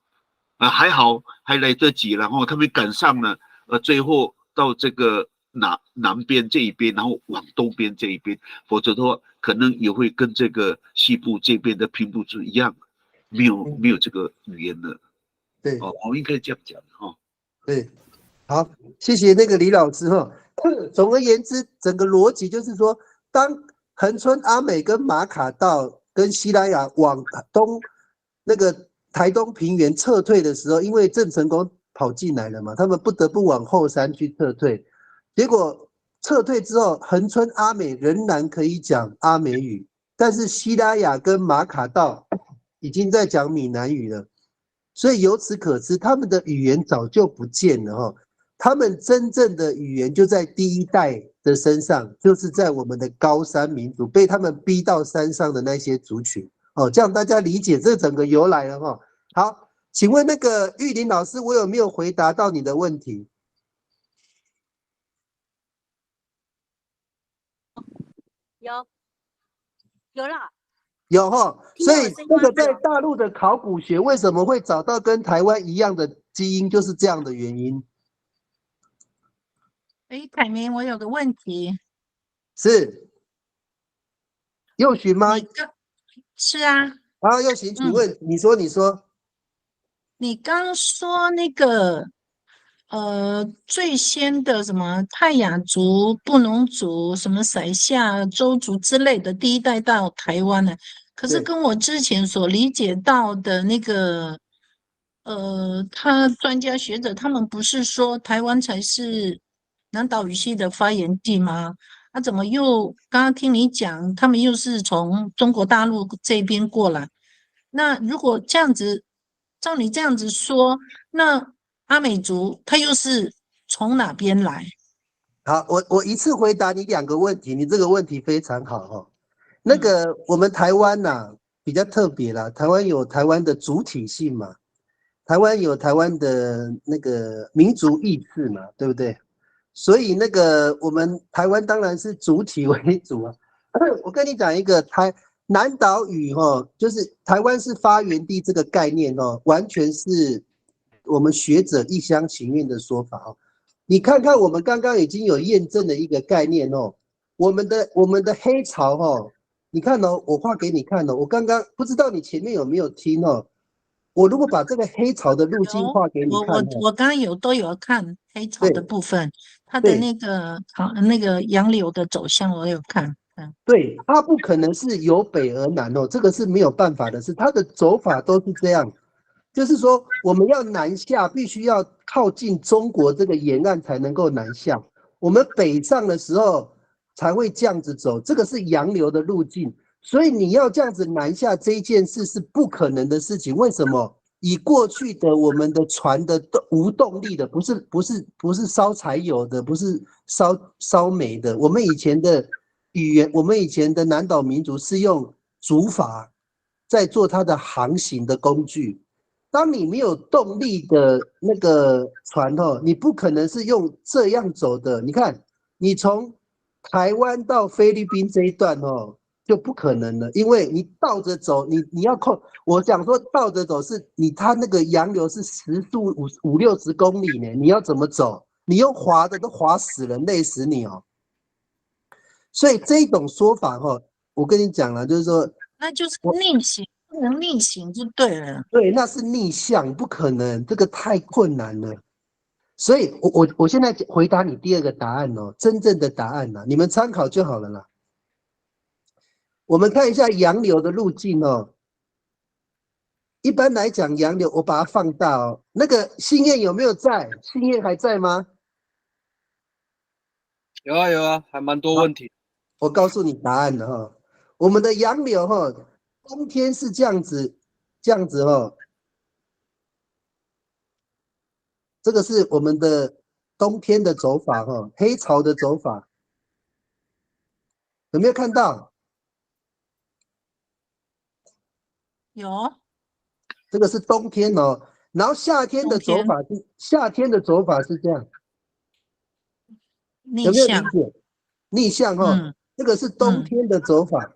还好还来得及，然后他们赶上了最后到这个南边这一边，然后往东边这一边，否则的话可能也会跟这个西部这边的平埔族一样，没有这个语言了。对，我应该这样讲对，好，谢谢那个李老师总而言之，整个逻辑就是说，当恒春、阿美跟马卡道跟西拉雅往东那个台东平原撤退的时候，因为郑成功跑进来了嘛，他们不得不往后山去撤退。结果撤退之后，恒春、阿美仍然可以讲阿美语，但是西拉雅跟马卡道已经在讲闽南语了。所以由此可知，他们的语言早就不见了他们真正的语言就在第1代的身上，就是在我们的高山民族被他们逼到山上的那些族群这样大家理解这整个由来了好，请问那个玉林老师，我有没有回答到你的问题？有啦，有所以这个在大陆的考古学为什么会找到跟台湾一样的基因，就是这样的原因。凯明，我有个问题。是佑寻吗？是啊。佑寻，请问你说。你刚说那个最先的什么泰雅族、布农族、什么塞夏、周族之类的第1代到台湾呢，可是跟我之前所理解到的那个他专家学者他们不是说台湾才是南岛语系的发源地吗？怎么又刚刚听你讲他们又是从中国大陆这边过来？那如果这样子照你这样子说，那阿美族他又是从哪边来？好，我一次回答你2个问题，你这个问题非常好那个我们台湾比较特别啦，台湾有台湾的主体性嘛，台湾有台湾的那个民族意识嘛，对不对？所以那个我们台湾当然是主体为主我跟你讲一个南岛语就是台湾是发源地这个概念完全是我们学者一厢情愿的说法你看看我们刚刚已经有验证的一个概念我们的黑潮你看我画给你看我刚刚不知道你前面有没有听我如果把这个黑潮的路径画给你看我刚刚都有看黑潮的部分，它的那个洋流的走向我有看。对，它不可能是由北而南这个是没有办法的事，它的走法都是这样，就是说我们要南下，必须要靠近中国这个沿岸才能够南下，我们北上的时候才会这样子走，这个是洋流的路径。所以你要这样子南下这一件事是不可能的事情。为什么？以过去的我们的船的无动力的，不是烧柴油的，不是烧煤的。我们以前的语言，我们以前的南岛民族是用竹筏在做它的航行的工具。当你没有动力的那个船哦，你不可能是用这样走的。你看，你从台湾到菲律宾这一段哦，就不可能了，因为你倒着走，你要控。我讲说倒着走是它那个洋流是时速50-60公里呢，你要怎么走？你用滑的都滑死人，累死你哦。所以这种说法哦，我跟你讲了，就是说，那就是逆行，不能逆行就对了。对，那是逆向，不可能，这个太困难了。所以我现在回答你第二个答案哦，真正的答案啦，你们参考就好了啦。我们看一下洋流的路径哦。一般来讲，洋流我把它放大哦。那个信燕有没有在？信燕还在吗？有啊有啊，还蛮多问题。我告诉你答案了哈。我们的洋流哈，冬天是这样子哈。这个是我们的冬天的走法哈，黑潮的走法，有没有看到？有。这个是冬天哦，然后夏天的走法是这样，有没有理解？逆向哦，这个是冬天的走法，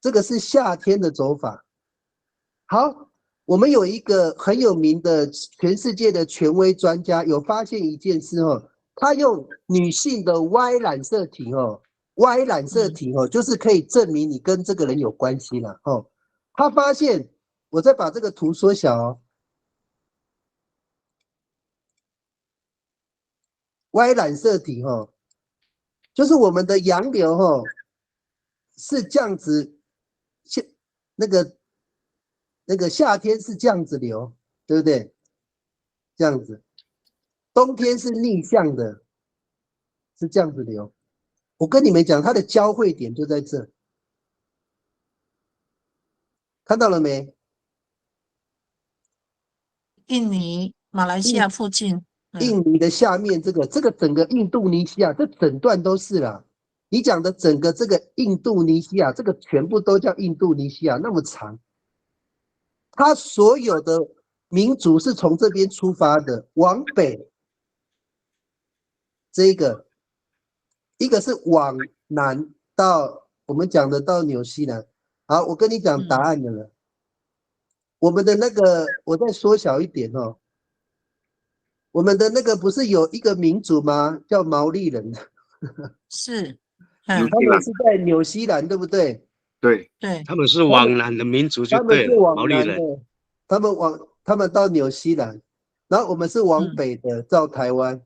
这个是夏天的走法。好，我们有一个很有名的全世界的权威专家，有发现一件事哦，他用女性的 Y 染色体哦 ，Y 染色体哦，就是可以证明你跟这个人有关系了哦。他发现，我再把这个图缩小哦。Y 染色体哦，就是我们的洋流哦，是这样子，那个夏天是这样子流，对不对？这样子，冬天是逆向的，是这样子流。我跟你们讲，它的交汇点就在这。看到了没？印尼、马来西亚附近，印尼的下面这个整个印度尼西亚，这整段都是啦。你讲的整个这个印度尼西亚，这个全部都叫印度尼西亚，那么长。它所有的民族是从这边出发的，往北。这个，一个是往南到我们讲的到纽西兰。好，我跟你讲答案的了。我们的那个，我再缩小一点哦。我们的那个不是有一个民族吗？叫毛利人。是，他们是在纽西兰，对不对？对对，他们是往南的民族就对了，毛利人。他们到纽西兰，然后我们是往北的到台湾，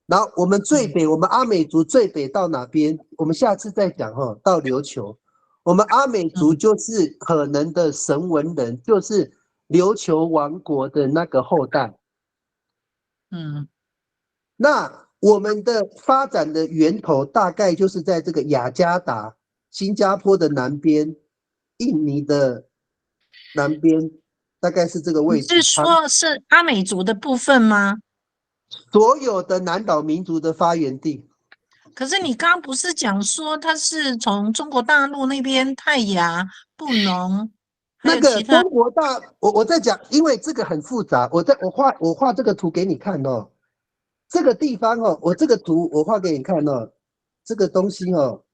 然后我们最北，我们阿美族最北到哪边？我们下次再讲哈，到琉球。我们阿美族就是可能的神文人，就是琉球王国的那个后代。那我们的发展的源头大概就是在这个雅加达、新加坡的南边、印尼的南边，大概是这个位置。你是说是阿美族的部分吗？所有的南岛民族的发源地。可是你刚刚不是讲说它是从中国大陆那边泰雅、布农，那个中国我在讲，因为这个很复杂，我画这个图给你看哦。这个地方哦，我这个图我画给你看哦。这个东西哦，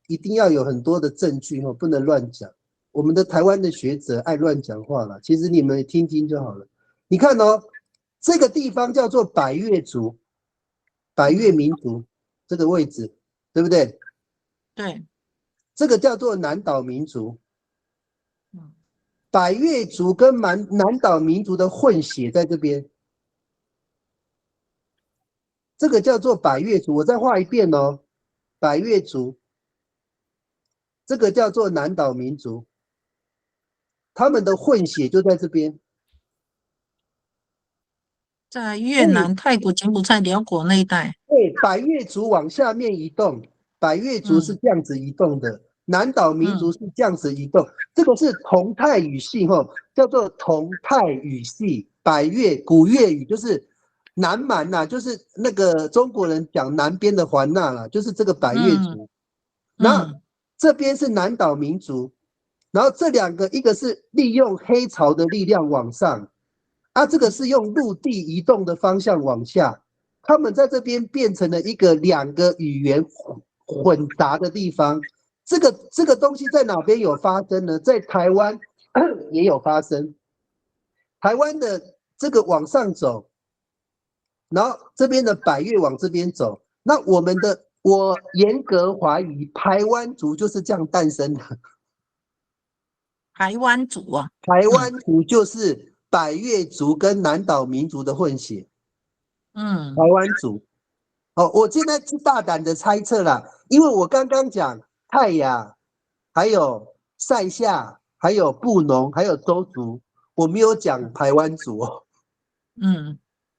一定要有很多的证据哦，不能乱讲。我们的台湾的学者爱乱讲话了，其实你们听听就好了。你看哦，这个地方叫做百越族、百越民族，这个位置对不对？对，这个叫做南岛民族。百越族跟南岛民族的混血在这边。这个叫做百越族，我再画一遍哦。百越族，这个叫做南岛民族，他们的混血就在这边，在越南、泰国、柬埔寨、辽国那一带。对，百越族往下面移动，百越族是这样子移动的，南岛民族是这样子移动，这个是同态语系叫做同态语系。百越古越语就是南蛮啦，就是那个中国人讲南边的环纳啦，就是这个百越族。那这边是南岛民族，然后这两个一个是利用黑潮的力量往上，这个是用陆地移动的方向往下，他们在这边变成了一个两个语言混杂的地方。这个东西在哪边有发生呢？在台湾也有发生。台湾的这个往上走，然后这边的百越往这边走，那我严格怀疑排湾族就是这样诞生的。排湾族啊，排湾族就是百越族跟南岛民族的混血。排湾族。我现在是大胆的猜测啦，因为我刚刚讲泰雅，还有塞夏，还有布农，还有邹族。我没有讲排湾族哦，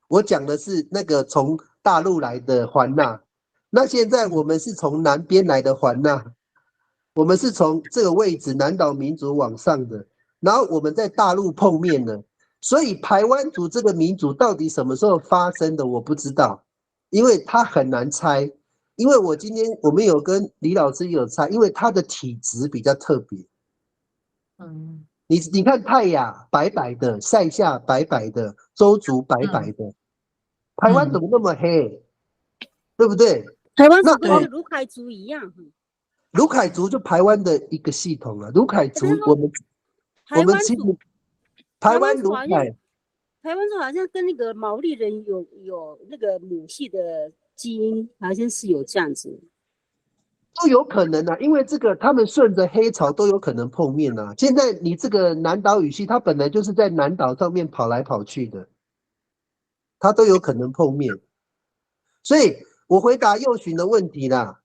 我讲的是那个从大陆来的环纳。那现在我们是从南边来的环纳，我们是从这个位置南岛民族往上的，然后我们在大陆碰面了。所以排湾族这个民族到底什么时候发生的，我不知道，因为它很难猜。因为我们有跟李老师有猜，因为他的体质比较特别。你看泰雅白白的，塞夏白白的，邹族白白的，台湾怎么那么黑？对不对？台湾族跟卢凯族一样。卢凯族就台湾的一个系统了。卢凯族我们其实台湾卢凯，台湾族好像跟那个毛利人有那个母系的基因，好像是有这样子。都有可能因为这个他们顺着黑潮都有可能碰面现在你这个南岛语系，它本来就是在南岛上面跑来跑去的，它都有可能碰面。所以我回答右巡的问题啦，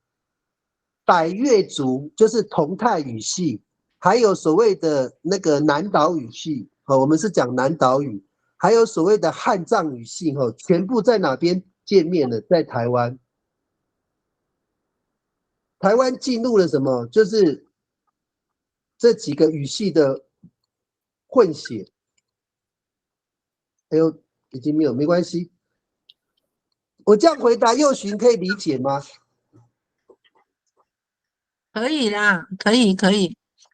百越族就是同态语系，还有所谓的那个南岛语系，我们是讲南岛语，还有所谓的汉藏语系，全部在哪边见面了？在台湾。台湾进入了什么？就是这几个语系的混血。已经没关系。我这样回答右巡可以理解吗？可以啦，可以。可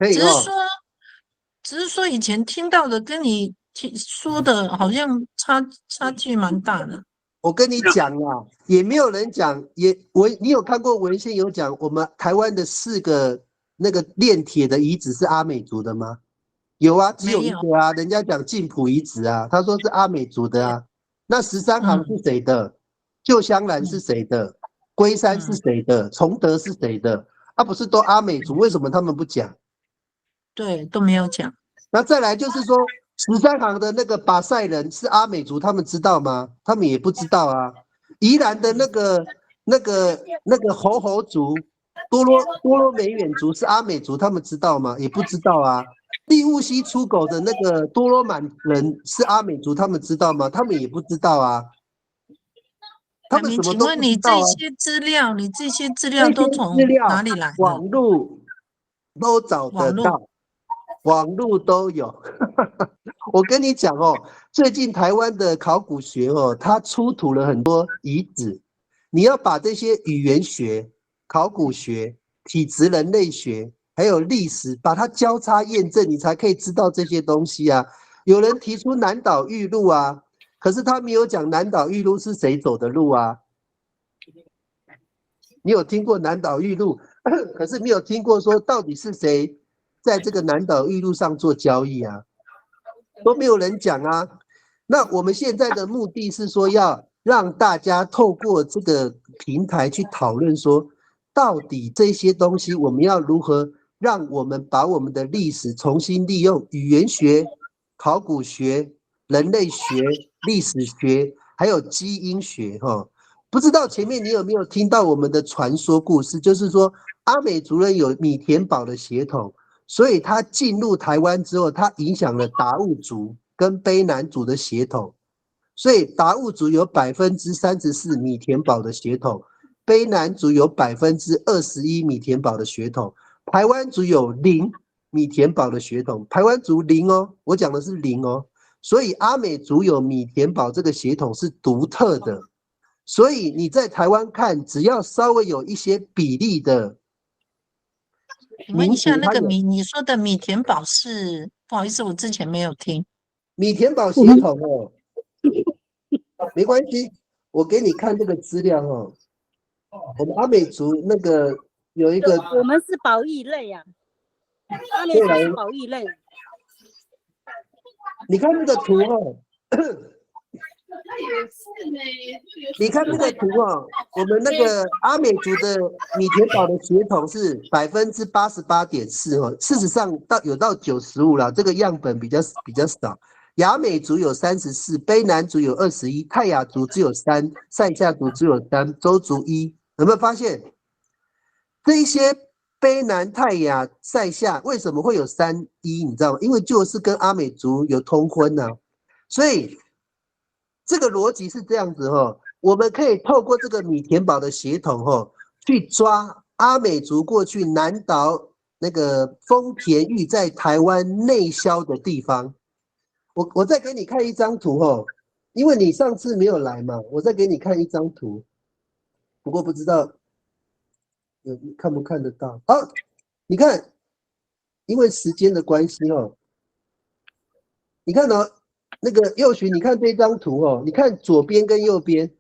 以只是说以前听到的跟你说的好像差距蛮大的。我跟你讲啦，也没有人讲，你有看过文献有讲我们台湾的4个那个炼铁的遗址是阿美族的吗？有啊，只有一个啊，人家讲晋普遗址啊，他说是阿美族的啊。那13行是谁的？旧香兰是谁的？龟山是谁的？崇德是谁的？不是都阿美族，为什么他们不讲？对，都没有讲。那再来就是说13行的那个巴塞人是阿美族，他们知道吗？他们也不知道啊。宜兰的那个猴族、多罗美远族是阿美族，他们知道吗？也不知道啊。利乌西出口的那个多罗满人是阿美族，他们知道吗？他们也不知道啊。他们什么都不知道啊。请问你这些资料都从哪里来的？网路都找得到。网路都有。我跟你讲最近台湾的考古学它出土了很多遗址，你要把这些语言学、考古学、体质人类学还有历史把它交叉验证，你才可以知道这些东西啊。有人提出南岛玉路啊，可是他没有讲南岛玉路是谁走的路啊。你有听过南岛玉路，可是没有听过说到底是谁在这个南岛玉路上做交易啊，都没有人讲啊。那我们现在的目的是说要让大家透过这个平台去讨论说，到底这些东西我们要如何让我们把我们的历史重新利用语言学、考古学、人类学、历史学还有基因学不知道前面你有没有听到我们的传说故事，就是说阿美族人有米田堡的血统，所以他进入台湾之后，他影响了达悟族跟卑南族的血统，所以达悟族有34%米田堡的血统，卑南族有21%米田堡的血统，排湾族有0米田堡的血统，排湾族0哦，我讲的是0哦，所以阿美族有米田堡这个血统是独特的，所以你在台湾看，只要稍微有一些比例的。请问一下，那个你说的米田堡是？不好意思，我之前没有听。米田堡血统哦，没关系，我给你看这个资料哦。我们阿美族那个有一个，我们是保育类啊，阿美族是保育类。你看那个图哦。你看这个图哦，我们那个阿美族的米田堡的血统是88.4%哦，事实上有到95%啦，这个样本比较少。雅美族有34%，卑南族有21%，泰雅族只有3%，塞夏族只有3%，周族1%。有没有发现这一些卑南、泰雅、塞夏为什么会有3-1？你知道吗？因为就是跟阿美族有通婚啊，所以。这个逻辑是这样子哈，我们可以透过这个米田堡的血统哈，去抓阿美族过去南岛那个丰田玉在台湾内销的地方。我再给你看一张图哈，因为你上次没有来嘛，我再给你看一张图，不过不知道看不看得到。好，你看，因为时间的关系哦，你看哦。那个佑群，你看这张图哦，你看左边跟右边，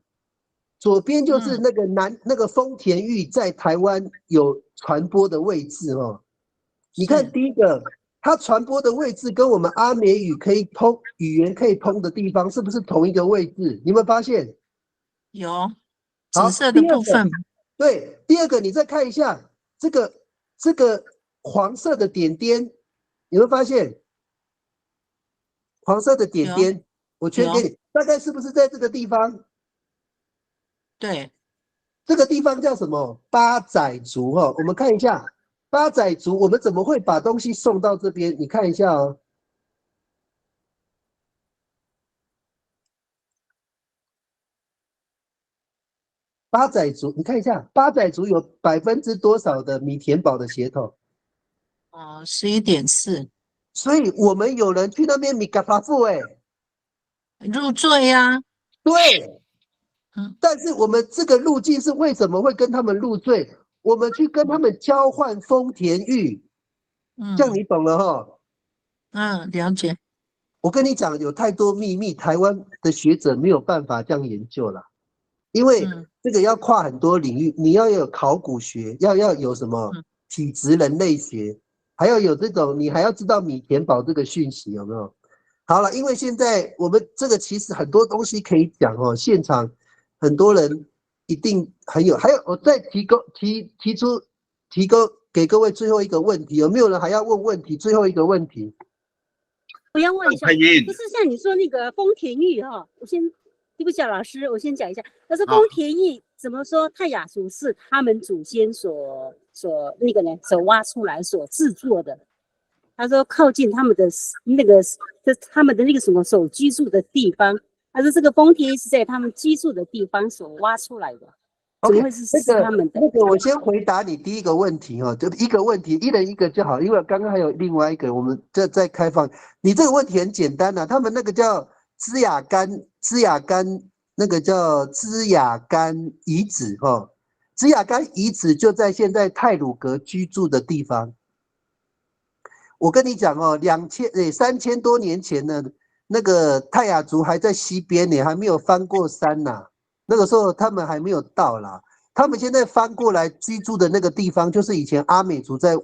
左边就是那个那个丰田玉在台湾有传播的位置哦。你看第一个，它传播的位置跟我们阿美语语言可以通的地方，是不是同一个位置？你有没有发现？有，紫色的部分。对，第二个你再看一下这个黄色的点点，有没有发现？黄色的点点，我圈给你，大概是不是在这个地方？对，这个地方叫什么？八仔族哦。我们看一下八仔族，我们怎么会把东西送到这边？你看一下哦。八仔族，你看一下，八仔族有多少的米田堡的血统？11.4。所以我们有人去那边米嘎巴富入赘呀。对，但是我们这个路径是为什么会跟他们入赘？我们去跟他们交换丰田玉，这样你懂了哈？了解。我跟你讲，有太多秘密，台湾的学者没有办法这样研究了，因为这个要跨很多领域，你要有考古学，要有什么体质人类学。还要有这种，你还要知道米田堡这个讯息有没有？好了，因为现在我们这个其实很多东西可以讲哦，现场很多人一定很有。还有，我再提供给各位最后一个问题，有没有人还要问问题？最后一个问题，我要问一下，就是像你说那个丰田玉哈，对不起啊，老师，我先讲一下，但是丰田玉怎么说？泰雅族是他们祖先所挖出来所制作的。他说靠近他们的那个什么所居住的地方，他说这个丰田玉是在他们居住的地方所挖出来的。怎么会是他们的？那个我先回答你第一个问题哦，就一个问题，一人一个就好，因为刚刚还有另外一个，我们再开放。你这个问题很简单啊，他们那个叫支雅干那个叫支雅干遗址哦，支雅干遗址就在现在太鲁阁居住的地方。我跟你讲哦，3000多年前呢，那个泰雅族还在西边呢，还没有翻过山呐。那个时候他们还没有到啦，他们现在翻过来居住的那个地方，就是以前阿美族在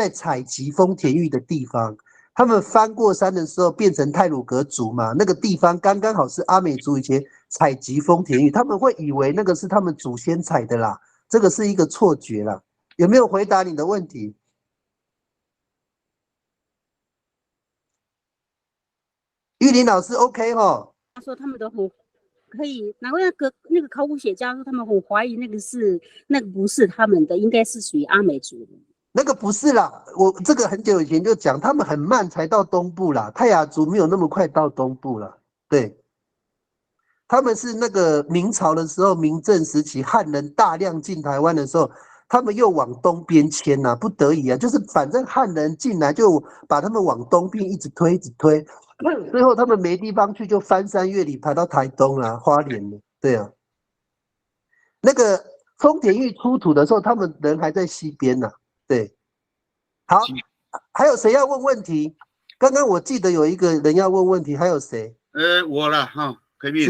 采集丰田玉的地方。他们翻过山的时候变成太鲁阁族嘛，那个地方刚刚好是阿美族以前采集丰田玉，他们会以为那个是他们祖先采的啦，这个是一个错觉啦。有没有回答你的问题？玉林老师 OK 齁？他说他们都很可以，难怪那个考古学家说他们很怀疑那个不是他们的，应该是属于阿美族的。那个不是啦，我这个很久以前就讲，他们很慢才到东部啦，泰雅族没有那么快到东部啦。对，他们是那个明朝的时候，明郑时期汉人大量进台湾的时候，他们又往东边迁呐，不得已啊，就是反正汉人进来就把他们往东边一直推，一直推，最后他们没地方去，就翻山越岭排到台东啦、花莲了。对啊，那个丰田玉出土的时候，他们人还在西边呢。对，好，还有谁要问问题？刚刚我记得有一个人要问问题，还有谁？我了哈，可以。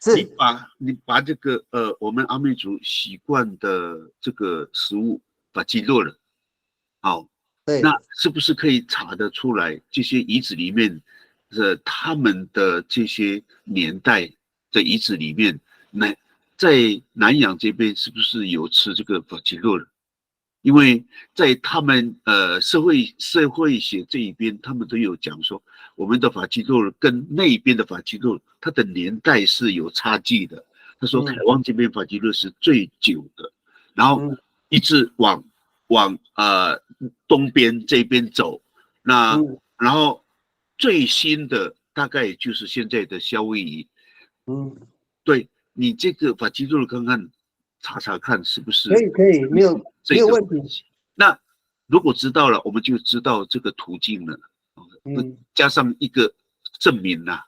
是你把这个我们阿美族习惯的这个食物把记录了，好，对，那是不是可以查得出来这些遗址里面他们的这些年代的遗址里面，在南洋这边是不是有吃这个法基洛了？因为在他们社会学这一边，他们都有讲说，我们的法基洛跟那边的法基洛，它的年代是有差距的。他说台湾这边法基洛是最久的，然后一直往东边这边走，那然后最新的大概就是现在的夏威夷。对，你这个法基洛看看查看是不是可以，没有问题。那如果知道了，我们就知道这个途径了，加上一个证明啦。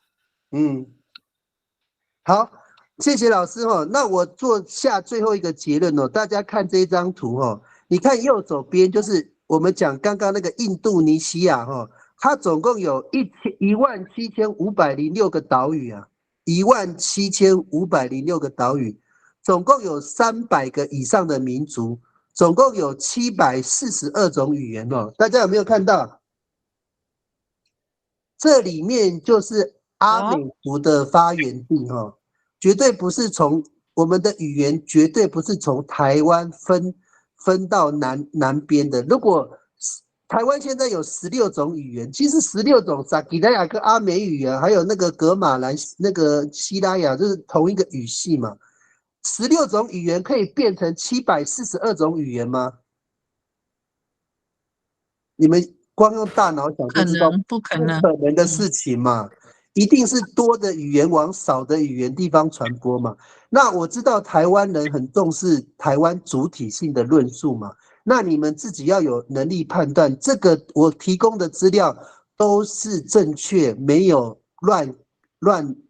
好，谢谢老师哦。那我做下最后一个结论哦，大家看这张图哦，你看右手边就是我们讲刚刚那个印度尼西亚哦，它总共有17506个岛屿啊，17506个岛屿。总共有300个以上的民族，总共有742种语言哦。大家有没有看到？这里面就是阿美族的发源地哦，绝对不是从我们的语言，绝对不是从台湾分到南边的。如果台湾现在有16种语言，其实16种撒奇莱雅跟阿美语啊，还有那个噶玛兰那个西拉雅，就是同一个语系嘛。16种语言可以变成742种语言吗？你们光用大脑想就知道不可能的事情嘛，一定是多的语言往少的语言地方传播嘛。那我知道台湾人很重视台湾主体性的论述嘛，那你们自己要有能力判断，这个我提供的资料都是正确，没有乱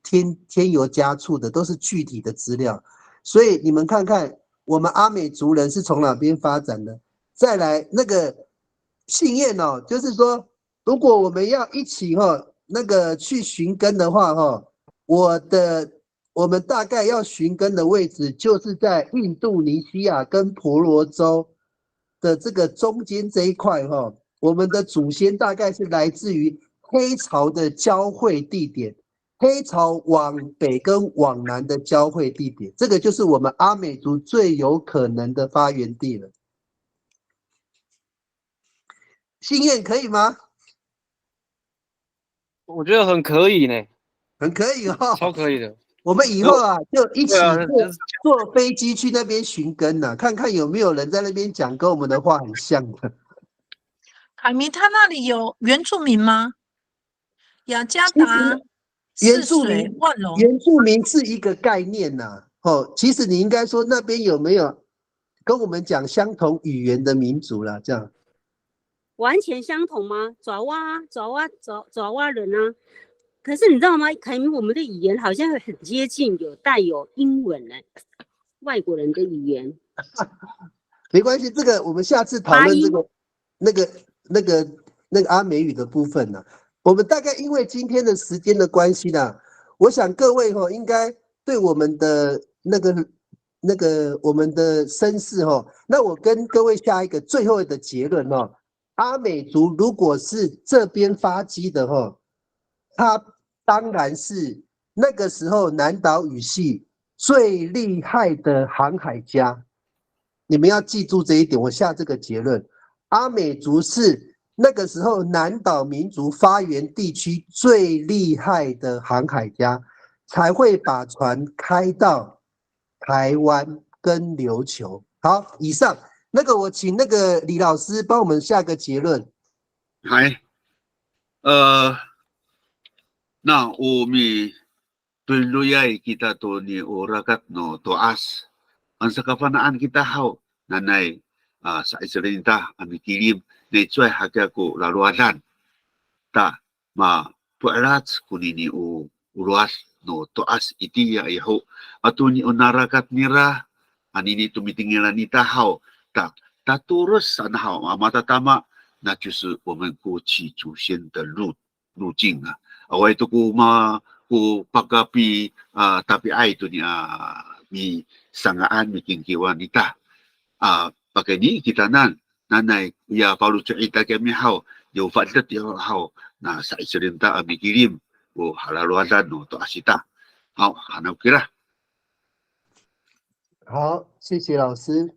添油加醋的，都是具体的资料。所以你们看看，我们阿美族人是从哪边发展的？再来那个信燕哦，就是说，如果我们要一起那个去寻根的话我们大概要寻根的位置就是在印度尼西亚跟婆罗洲的这个中间这一块我们的祖先大概是来自于黑潮的交汇地点。黑潮往北跟往南的交汇地点，这个就是我们阿美族最有可能的发源地了。信燕可以吗？我觉得很可以呢，很可以哦，超可以的。我们以后就一起坐飞机去那边寻根看看有没有人在那边讲跟我们的话很像的。凯明，他那里有原住民吗？雅加达。原住民是一个概念其实你应该说那边有没有跟我们讲相同语言的民族啦？这样完全相同吗？爪哇人啊，可是你知道吗？凯明，我们的语言好像很接近，带有英文外国人的语言。没关系，这个我们下次讨论这个那个阿美语的部分呢。我们大概因为今天的时间的关系啦，我想各位应该对我们的那个我们的身世那我跟各位下一个最后的结论阿美族如果是这边发迹的他当然是那个时候南岛语系最厉害的航海家，你们要记住这一点，我下这个结论，阿美族是那个时候南岛民族发源地区最厉害的航海家，才会把船开到台湾跟琉球。好，以上那个我请那个李老师帮我们下个结论。那我们 Tuloy kita to ni orakat no toas. Ang sa kapanaan kita haw nanay sa Israelita ami kilim na ito'y hagya ko laluadan. Ta ma puarat kunini u uruas no toas itiya iho. Ato ni onarakat nira anini tumitingilan ni tahaw. Ta taturus sana haw matatama 那就是我们过去祖先的路径啊。我itu ku pagkapi tapi ay ito niya mi sangaan mi kingkiwanita. Pakai ni kita nanay ya palu cerita kami haw yo fadat yo haw na sa Israelita ami kirim o halaluadan no to asita. Haw hanap kira. 好，谢谢老师。